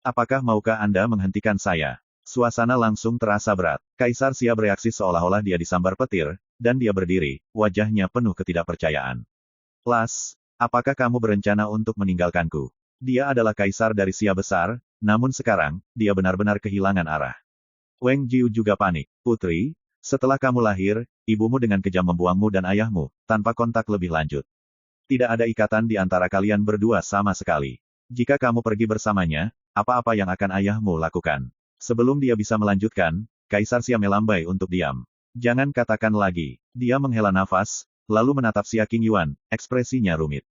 A: Apakah maukah Anda menghentikan saya? Suasana langsung terasa berat. Kaisar Xia bereaksi seolah-olah dia disambar petir, dan dia berdiri, wajahnya penuh ketidakpercayaan. Apakah kamu berencana untuk meninggalkanku? Dia adalah kaisar dari Xia besar, namun sekarang, dia benar-benar kehilangan arah. Wang Jiu juga panik. Putri, setelah kamu lahir, ibumu dengan kejam membuangmu dan ayahmu, tanpa kontak lebih lanjut. Tidak ada ikatan di antara kalian berdua sama sekali. Jika kamu pergi bersamanya, apa-apa yang akan ayahmu lakukan? Sebelum dia bisa melanjutkan, Kaisar Xia melambai untuk diam. Jangan katakan lagi. Dia menghela nafas, lalu menatap Xia Qingyuan, ekspresinya rumit.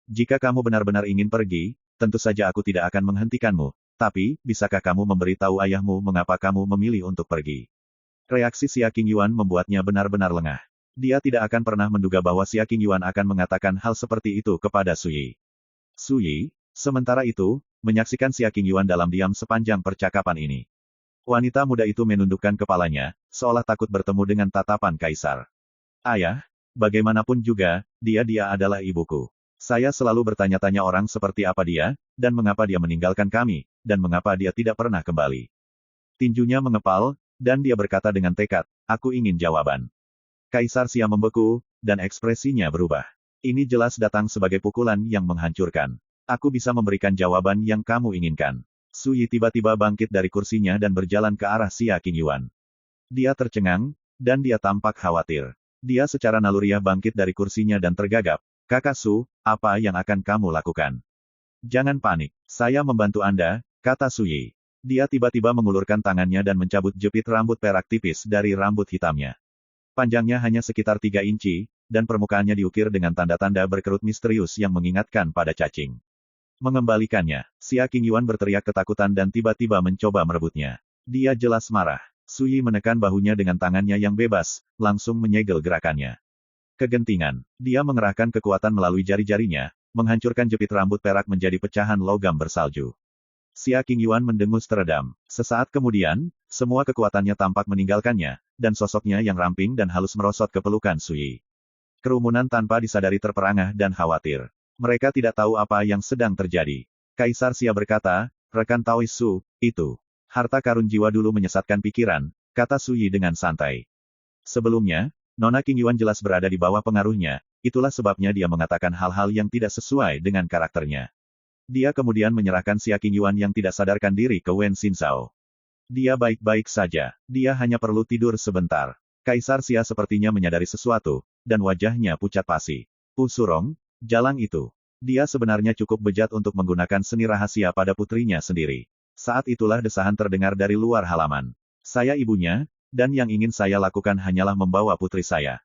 A: Jika kamu benar-benar ingin pergi, tentu saja aku tidak akan menghentikanmu. Tapi, bisakah kamu memberitahu ayahmu mengapa kamu memilih untuk pergi? Reaksi Xia Qingyuan membuatnya benar-benar lengah. Dia tidak akan pernah menduga bahwa Xia Qingyuan akan mengatakan hal seperti itu kepada Suyi. Suyi, sementara itu, menyaksikan Xia Qingyuan dalam diam sepanjang percakapan ini. Wanita muda itu menundukkan kepalanya, seolah takut bertemu dengan tatapan kaisar. Ayah, bagaimanapun juga, dia adalah ibuku. Saya selalu bertanya-tanya orang seperti apa dia, dan mengapa dia meninggalkan kami, dan mengapa dia tidak pernah kembali. Tinjunya mengepal, dan dia berkata dengan tekad, aku ingin jawaban. Kaisar Xia membeku, dan ekspresinya berubah. Ini jelas datang sebagai pukulan yang menghancurkan. Aku bisa memberikan jawaban yang kamu inginkan. Suyi tiba-tiba bangkit dari kursinya dan berjalan ke arah Xia Qingyuan. Dia tercengang, dan dia tampak khawatir. Dia secara naluriah bangkit dari kursinya dan tergagap. Kakak Su, apa yang akan kamu lakukan? Jangan panik, saya membantu Anda, kata Suyi. Dia tiba-tiba mengulurkan tangannya dan mencabut jepit rambut perak tipis dari rambut hitamnya. Panjangnya hanya sekitar 3 inci, dan permukaannya diukir dengan tanda-tanda berkerut misterius yang mengingatkan pada cacing. Mengembalikannya, Xia Qingyuan berteriak ketakutan dan tiba-tiba mencoba merebutnya. Dia jelas marah. Suyi menekan bahunya dengan tangannya yang bebas, langsung menyegel gerakannya. Kegentingan. Dia mengerahkan kekuatan melalui jari-jarinya, menghancurkan jepit rambut perak menjadi pecahan logam bersalju. Xia Qingyuan mendengus teredam. Sesaat kemudian, semua kekuatannya tampak meninggalkannya, dan sosoknya yang ramping dan halus merosot ke pelukan Suyi. Kerumunan tanpa disadari terperangah dan khawatir. Mereka tidak tahu apa yang sedang terjadi. Kaisar Xia berkata, rekan Taois Su, itu. Harta karun jiwa dulu menyesatkan pikiran, kata Suyi dengan santai. Sebelumnya, Nona Qingyuan jelas berada di bawah pengaruhnya, itulah sebabnya dia mengatakan hal-hal yang tidak sesuai dengan karakternya. Dia kemudian menyerahkan Xia Qingyuan yang tidak sadarkan diri ke Wen Xinzhao. Dia baik-baik saja, dia hanya perlu tidur sebentar. Kaisar Xia sepertinya menyadari sesuatu, dan wajahnya pucat pasi. Pu Surong, jalang itu. Dia sebenarnya cukup bejat untuk menggunakan seni rahasia pada putrinya sendiri. Saat itulah desahan terdengar dari luar halaman. Saya ibunya, dan yang ingin saya lakukan hanyalah membawa putri saya.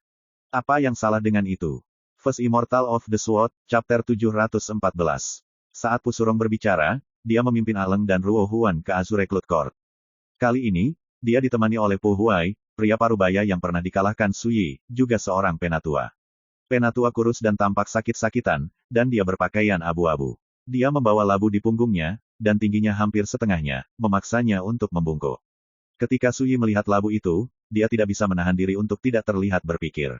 A: Apa yang salah dengan itu? First Immortal of the Sword, Chapter 714. Saat Pu Surong berbicara, dia memimpin Aleng dan Ruo Huan ke Azure Cloud Court. Kali ini, dia ditemani oleh Pu Huai, pria parubaya yang pernah dikalahkan Suyi, juga seorang penatua. Penatua kurus dan tampak sakit-sakitan, dan dia berpakaian abu-abu. Dia membawa labu di punggungnya, dan tingginya hampir setengahnya, memaksanya untuk membungkuk. Ketika Suyi melihat labu itu, dia tidak bisa menahan diri untuk tidak terlihat berpikir.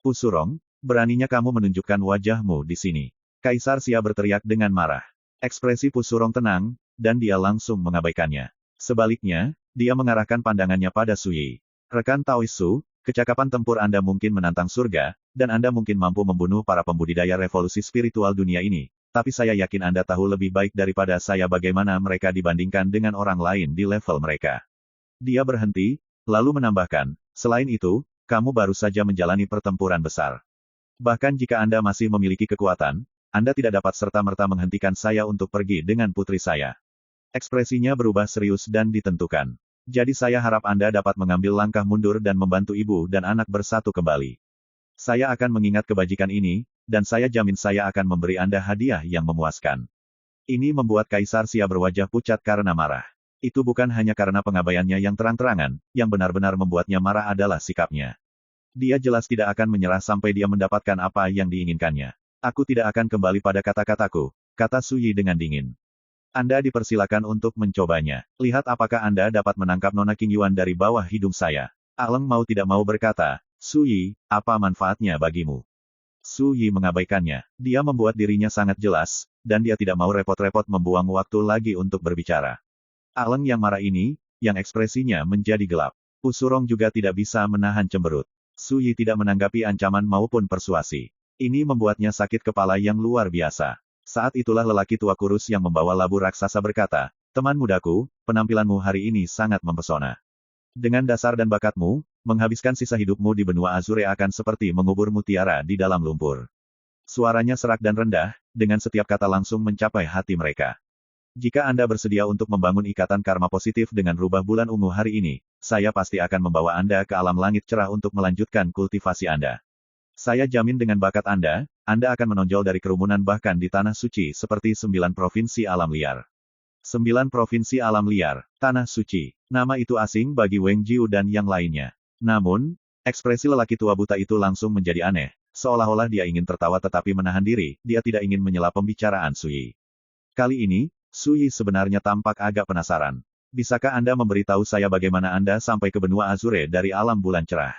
A: Pu Surong, beraninya kamu menunjukkan wajahmu di sini. Kaisar Xia berteriak dengan marah. Ekspresi Pu Surong tenang, dan dia langsung mengabaikannya. Sebaliknya, dia mengarahkan pandangannya pada Suyi. Rekan Taois Su, kecakapan tempur Anda mungkin menantang surga, dan Anda mungkin mampu membunuh para pembudidaya revolusi spiritual dunia ini. Tapi saya yakin Anda tahu lebih baik daripada saya bagaimana mereka dibandingkan dengan orang lain di level mereka. Dia berhenti, lalu menambahkan, selain itu, kamu baru saja menjalani pertempuran besar. Bahkan jika Anda masih memiliki kekuatan, Anda tidak dapat serta-merta menghentikan saya untuk pergi dengan putri saya. Ekspresinya berubah serius dan ditentukan. Jadi saya harap Anda dapat mengambil langkah mundur dan membantu ibu dan anak bersatu kembali. Saya akan mengingat kebajikan ini, dan saya jamin saya akan memberi Anda hadiah yang memuaskan. Ini membuat Kaisar Xia berwajah pucat karena marah. Itu bukan hanya karena pengabaiannya yang terang-terangan, yang benar-benar membuatnya marah adalah sikapnya. Dia jelas tidak akan menyerah sampai dia mendapatkan apa yang diinginkannya. Aku tidak akan kembali pada kata-kataku, kata Su Yi dengan dingin. Anda dipersilakan untuk mencobanya. Lihat apakah Anda dapat menangkap Nona King Yuan dari bawah hidung saya. Aleng mau tidak mau berkata, Su Yi, apa manfaatnya bagimu? Su Yi mengabaikannya. Dia membuat dirinya sangat jelas, dan dia tidak mau repot-repot membuang waktu lagi untuk berbicara. Aleng yang marah ini, yang ekspresinya menjadi gelap. Pusurong juga tidak bisa menahan cemberut. Su Yi tidak menanggapi ancaman maupun persuasi. Ini membuatnya sakit kepala yang luar biasa. Saat itulah lelaki tua kurus yang membawa labu raksasa berkata, teman mudaku, penampilanmu hari ini sangat mempesona. Dengan dasar dan bakatmu, menghabiskan sisa hidupmu di benua Azure akan seperti mengubur mutiara di dalam lumpur. Suaranya serak dan rendah, dengan setiap kata langsung mencapai hati mereka. Jika Anda bersedia untuk membangun ikatan karma positif dengan rubah bulan ungu hari ini, saya pasti akan membawa Anda ke alam langit cerah untuk melanjutkan kultivasi Anda. Saya jamin dengan bakat Anda akan menonjol dari kerumunan bahkan di Tanah Suci seperti 9 provinsi alam liar. 9 provinsi alam liar, Tanah Suci. Nama itu asing bagi Wang Jiu dan yang lainnya. Namun, ekspresi lelaki tua buta itu langsung menjadi aneh, seolah-olah dia ingin tertawa tetapi menahan diri, dia tidak ingin menyela pembicaraan Su Yi. Kali ini, Su Yi sebenarnya tampak agak penasaran. Bisakah Anda memberitahu saya bagaimana Anda sampai ke benua Azure dari alam bulan cerah?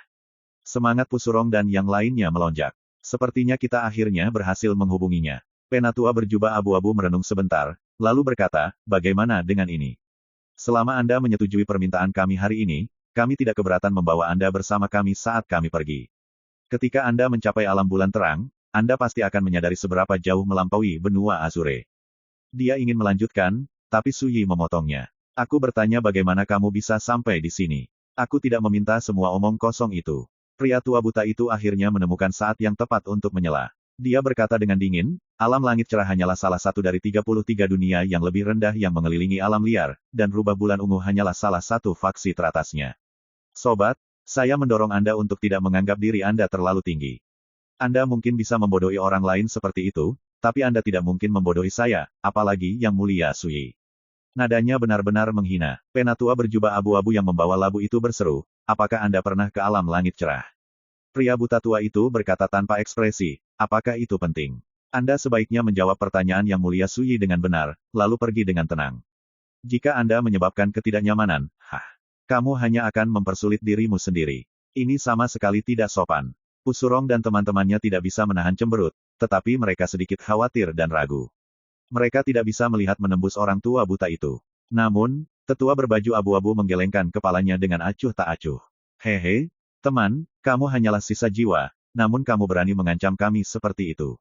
A: Semangat Pusurong dan yang lainnya melonjak. Sepertinya kita akhirnya berhasil menghubunginya. Penatua berjubah abu-abu merenung sebentar, lalu berkata, bagaimana dengan ini? Selama Anda menyetujui permintaan kami hari ini, kami tidak keberatan membawa Anda bersama kami saat kami pergi. Ketika Anda mencapai alam bulan terang, Anda pasti akan menyadari seberapa jauh melampaui benua Azure. Dia ingin melanjutkan, tapi Su Yi memotongnya. Aku bertanya bagaimana kamu bisa sampai di sini. Aku tidak meminta semua omong kosong itu. Pria tua buta itu akhirnya menemukan saat yang tepat untuk menyela. Dia berkata dengan dingin, alam langit cerah hanyalah salah satu dari 33 dunia yang lebih rendah yang mengelilingi alam liar, dan rubah bulan ungu hanyalah salah satu faksi teratasnya. Sobat, saya mendorong Anda untuk tidak menganggap diri Anda terlalu tinggi. Anda mungkin bisa membodohi orang lain seperti itu, tapi Anda tidak mungkin membodohi saya, apalagi yang mulia Su Yi. Nadanya benar-benar menghina. Penatua berjubah abu-abu yang membawa labu itu berseru, apakah Anda pernah ke alam langit cerah? Pria buta tua itu berkata tanpa ekspresi, apakah itu penting? Anda sebaiknya menjawab pertanyaan yang mulia Su Yi dengan benar, lalu pergi dengan tenang. Jika Anda menyebabkan ketidaknyamanan, kamu hanya akan mempersulit dirimu sendiri. Ini sama sekali tidak sopan. Pusurong dan teman-temannya tidak bisa menahan cemberut, tetapi mereka sedikit khawatir dan ragu. Mereka tidak bisa melihat menembus orang tua buta itu. Namun, tetua berbaju abu-abu menggelengkan kepalanya dengan acuh tak acuh. Hehe, teman, kamu hanyalah sisa jiwa, namun kamu berani mengancam kami seperti itu.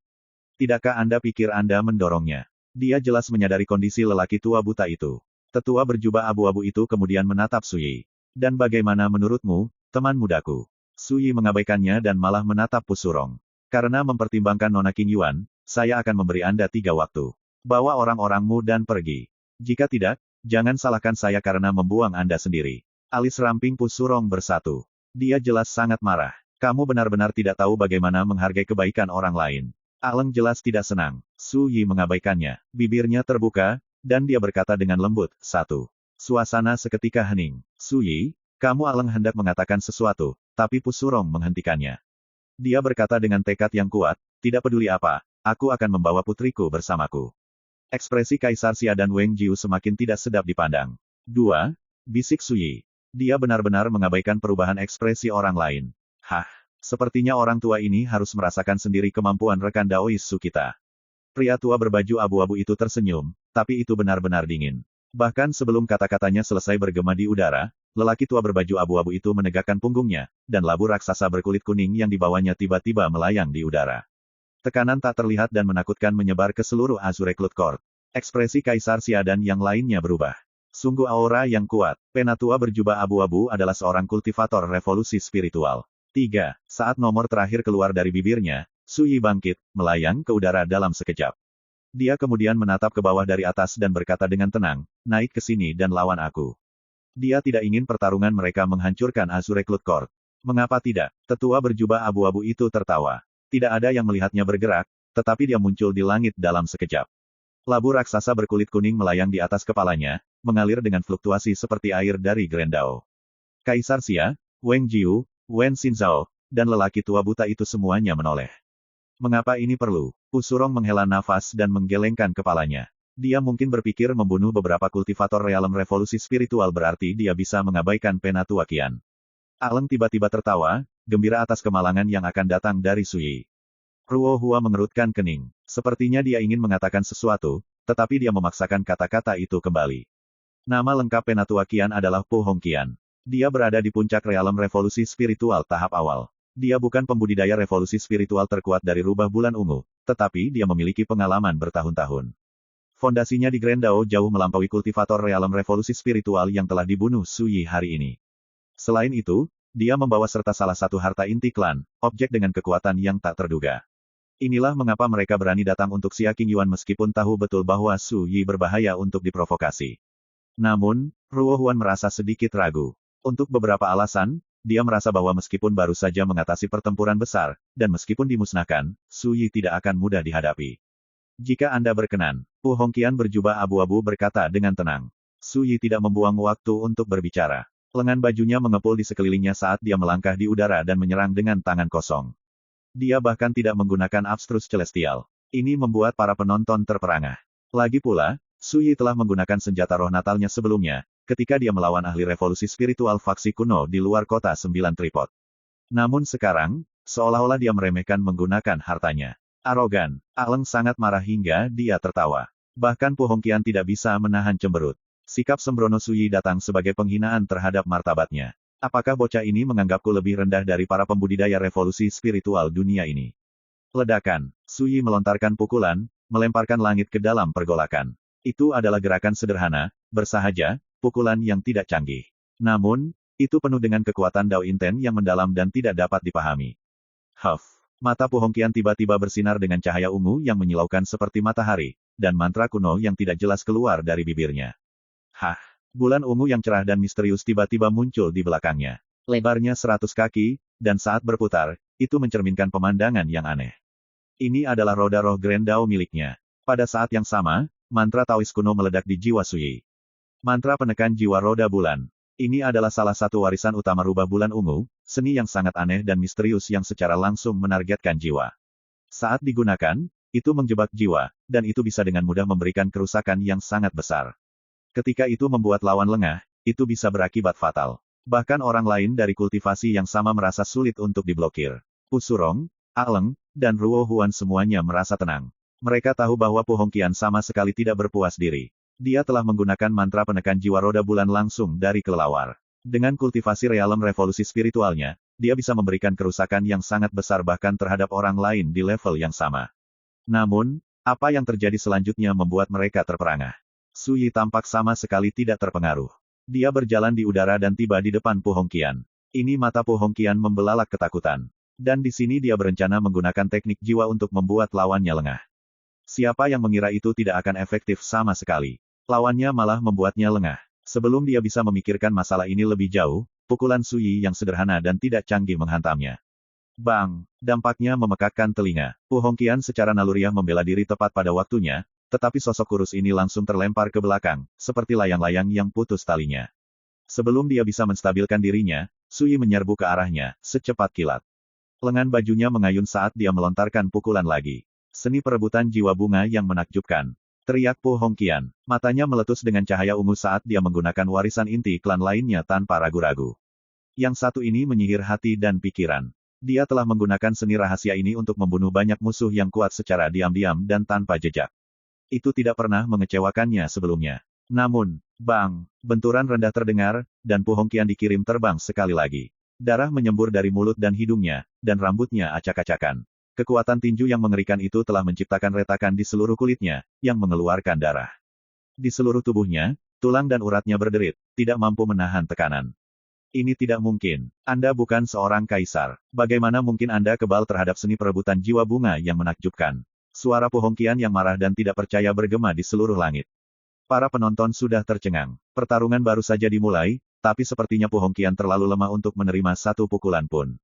A: Tidakkah Anda pikir Anda mendorongnya? Dia jelas menyadari kondisi lelaki tua buta itu. Tetua berjubah abu-abu itu kemudian menatap Su Yi. Dan bagaimana menurutmu, teman mudaku? Su Yi mengabaikannya dan malah menatap Pusurong. Karena mempertimbangkan Nona King Yuan, saya akan memberi Anda 3 waktu. Bawa orang-orangmu dan pergi. Jika tidak, jangan salahkan saya karena membuang Anda sendiri. Alis ramping Pusurong bersatu. Dia jelas sangat marah. Kamu benar-benar tidak tahu bagaimana menghargai kebaikan orang lain. Aleng jelas tidak senang. Su Yi mengabaikannya. Bibirnya terbuka, dan dia berkata dengan lembut, 1. Suasana seketika hening. Su Yi, kamu Aleng hendak mengatakan sesuatu, tapi Pusurong menghentikannya. Dia berkata dengan tekad yang kuat, tidak peduli apa, aku akan membawa putriku bersamaku. Ekspresi Kaisar Xia dan Wang Jiu semakin tidak sedap dipandang. 2. Bisik Su Yi. Dia benar-benar mengabaikan perubahan ekspresi orang lain. Sepertinya orang tua ini harus merasakan sendiri kemampuan rekan Daois Su kita. Pria tua berbaju abu-abu itu tersenyum, tapi itu benar-benar dingin. Bahkan sebelum kata-katanya selesai bergema di udara, lelaki tua berbaju abu-abu itu menegakkan punggungnya, dan labu raksasa berkulit kuning yang dibawanya tiba-tiba melayang di udara. Tekanan tak terlihat dan menakutkan menyebar ke seluruh Azure Cloud Court. Ekspresi Kaisar Xia dan yang lainnya berubah. Sungguh aura yang kuat. Penatua berjubah abu-abu adalah seorang kultivator revolusi spiritual. 3. Saat nomor terakhir keluar dari bibirnya, Su Yi bangkit, melayang ke udara dalam sekejap. Dia kemudian menatap ke bawah dari atas dan berkata dengan tenang, naik ke sini dan lawan aku. Dia tidak ingin pertarungan mereka menghancurkan Azure Cloud Court. Mengapa tidak? Tetua berjubah abu-abu itu tertawa. Tidak ada yang melihatnya bergerak, tetapi dia muncul di langit dalam sekejap. Labu raksasa berkulit kuning melayang di atas kepalanya, mengalir dengan fluktuasi seperti air dari Grendao. Kaisar Xia, Wang Jiu, Wen Xinzhao, dan lelaki tua buta itu semuanya menoleh. Mengapa ini perlu? Usurong menghela nafas dan menggelengkan kepalanya. Dia mungkin berpikir membunuh beberapa kultivator realem revolusi spiritual berarti dia bisa mengabaikan Penatua Qian. Aleng tiba-tiba tertawa, gembira atas kemalangan yang akan datang dari Suyi. Ruo Hua mengerutkan kening. Sepertinya dia ingin mengatakan sesuatu, tetapi dia memaksakan kata-kata itu kembali. Nama lengkap Penatua Qian adalah Po Hong Qian. Dia berada di puncak realem revolusi spiritual tahap awal. Dia bukan pembudidaya revolusi spiritual terkuat dari rubah bulan ungu, tetapi dia memiliki pengalaman bertahun-tahun. Fondasinya di Grendao jauh melampaui kultivator realem revolusi spiritual yang telah dibunuh Suyi hari ini. Selain itu, dia membawa serta salah satu harta inti klan, objek dengan kekuatan yang tak terduga. Inilah mengapa mereka berani datang untuk Xia Qingyuan meskipun tahu betul bahwa Su Yi berbahaya untuk diprovokasi. Namun, Ruo Huan merasa sedikit ragu. Untuk beberapa alasan, dia merasa bahwa meskipun baru saja mengatasi pertempuran besar, dan meskipun dimusnahkan, Su Yi tidak akan mudah dihadapi. Jika Anda berkenan, Pu Hongqian berjubah abu-abu berkata dengan tenang. Su Yi tidak membuang waktu untuk berbicara. Lengan bajunya mengepul di sekelilingnya saat dia melangkah di udara dan menyerang dengan tangan kosong. Dia bahkan tidak menggunakan abstrus celestial. Ini membuat para penonton terperangah. Lagi pula, Su Yi telah menggunakan senjata roh natalnya sebelumnya, ketika dia melawan ahli revolusi spiritual faksi kuno di luar kota 9 tripod. Namun sekarang, seolah-olah dia meremehkan menggunakan hartanya. Arogan, Aleng sangat marah hingga dia tertawa. Bahkan Pu Hongqian tidak bisa menahan cemberut. Sikap sembrono Su Yi datang sebagai penghinaan terhadap martabatnya. Apakah bocah ini menganggapku lebih rendah dari para pembudidaya revolusi spiritual dunia ini? Ledakan. Su Yi melontarkan pukulan, melemparkan langit ke dalam pergolakan. Itu adalah gerakan sederhana, bersahaja, pukulan yang tidak canggih. Namun, itu penuh dengan kekuatan Dao Inten yang mendalam dan tidak dapat dipahami. Huff. Mata Pu Hongqian tiba-tiba bersinar dengan cahaya ungu yang menyilaukan seperti matahari, dan mantra kuno yang tidak jelas keluar dari bibirnya. Hah! Bulan ungu yang cerah dan misterius tiba-tiba muncul di belakangnya. Lebarnya 100 kaki, dan saat berputar, itu mencerminkan pemandangan yang aneh. Ini adalah roda roh Grendao miliknya. Pada saat yang sama, mantra Taois kuno meledak di jiwa Su Yi. Mantra penekan jiwa roda bulan. Ini adalah salah satu warisan utama rubah bulan ungu, seni yang sangat aneh dan misterius yang secara langsung menargetkan jiwa. Saat digunakan, itu menjebak jiwa, dan itu bisa dengan mudah memberikan kerusakan yang sangat besar. Ketika itu membuat lawan lengah, itu bisa berakibat fatal. Bahkan orang lain dari kultivasi yang sama merasa sulit untuk diblokir. Usurong, Aleng, dan Ruo Huan semuanya merasa tenang. Mereka tahu bahwa Pu Hongqian sama sekali tidak berpuas diri. Dia telah menggunakan mantra penekan jiwa roda bulan langsung dari kelelawar. Dengan kultivasi realem revolusi spiritualnya, dia bisa memberikan kerusakan yang sangat besar bahkan terhadap orang lain di level yang sama. Namun, apa yang terjadi selanjutnya membuat mereka terperangah. Su Yi tampak sama sekali tidak terpengaruh. Dia berjalan di udara dan tiba di depan Pu Hongqian. Ini mata Pu Hongqian membelalak ketakutan. Dan di sini dia berencana menggunakan teknik jiwa untuk membuat lawannya lengah. Siapa yang mengira itu tidak akan efektif sama sekali. Lawannya malah membuatnya lengah. Sebelum dia bisa memikirkan masalah ini lebih jauh, pukulan Su Yi yang sederhana dan tidak canggih menghantamnya. Bang! Dampaknya memekakkan telinga. Pu Hongqian secara naluriah membela diri tepat pada waktunya, tetapi sosok kurus ini langsung terlempar ke belakang, seperti layang-layang yang putus talinya. Sebelum dia bisa menstabilkan dirinya, Su Yi menyerbu ke arahnya, secepat kilat. Lengan bajunya mengayun saat dia melontarkan pukulan lagi. Seni perebutan jiwa bunga yang menakjubkan. Teriak Pu Hongqian. Matanya meletus dengan cahaya ungu saat dia menggunakan warisan inti klan lainnya tanpa ragu-ragu. Yang satu ini menyihir hati dan pikiran. Dia telah menggunakan seni rahasia ini untuk membunuh banyak musuh yang kuat secara diam-diam dan tanpa jejak. Itu tidak pernah mengecewakannya sebelumnya. Namun, bang! Benturan rendah terdengar, dan Pu Hongqian dikirim terbang sekali lagi. Darah menyembur dari mulut dan hidungnya, dan rambutnya acak-acakan. Kekuatan tinju yang mengerikan itu telah menciptakan retakan di seluruh kulitnya, yang mengeluarkan darah. Di seluruh tubuhnya, tulang dan uratnya berderit, tidak mampu menahan tekanan. Ini tidak mungkin. Anda bukan seorang kaisar. Bagaimana mungkin Anda kebal terhadap seni perebutan jiwa bunga yang menakjubkan? Suara Pu Hongqian yang marah dan tidak percaya bergema di seluruh langit. Para penonton sudah tercengang. Pertarungan baru saja dimulai, tapi sepertinya Po Hongqian terlalu lemah untuk menerima satu pukulan pun.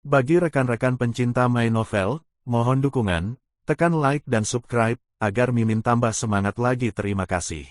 B: Bagi rekan-rekan pencinta My Novel, mohon dukungan, tekan like dan subscribe, agar Mimin tambah semangat lagi. Terima kasih.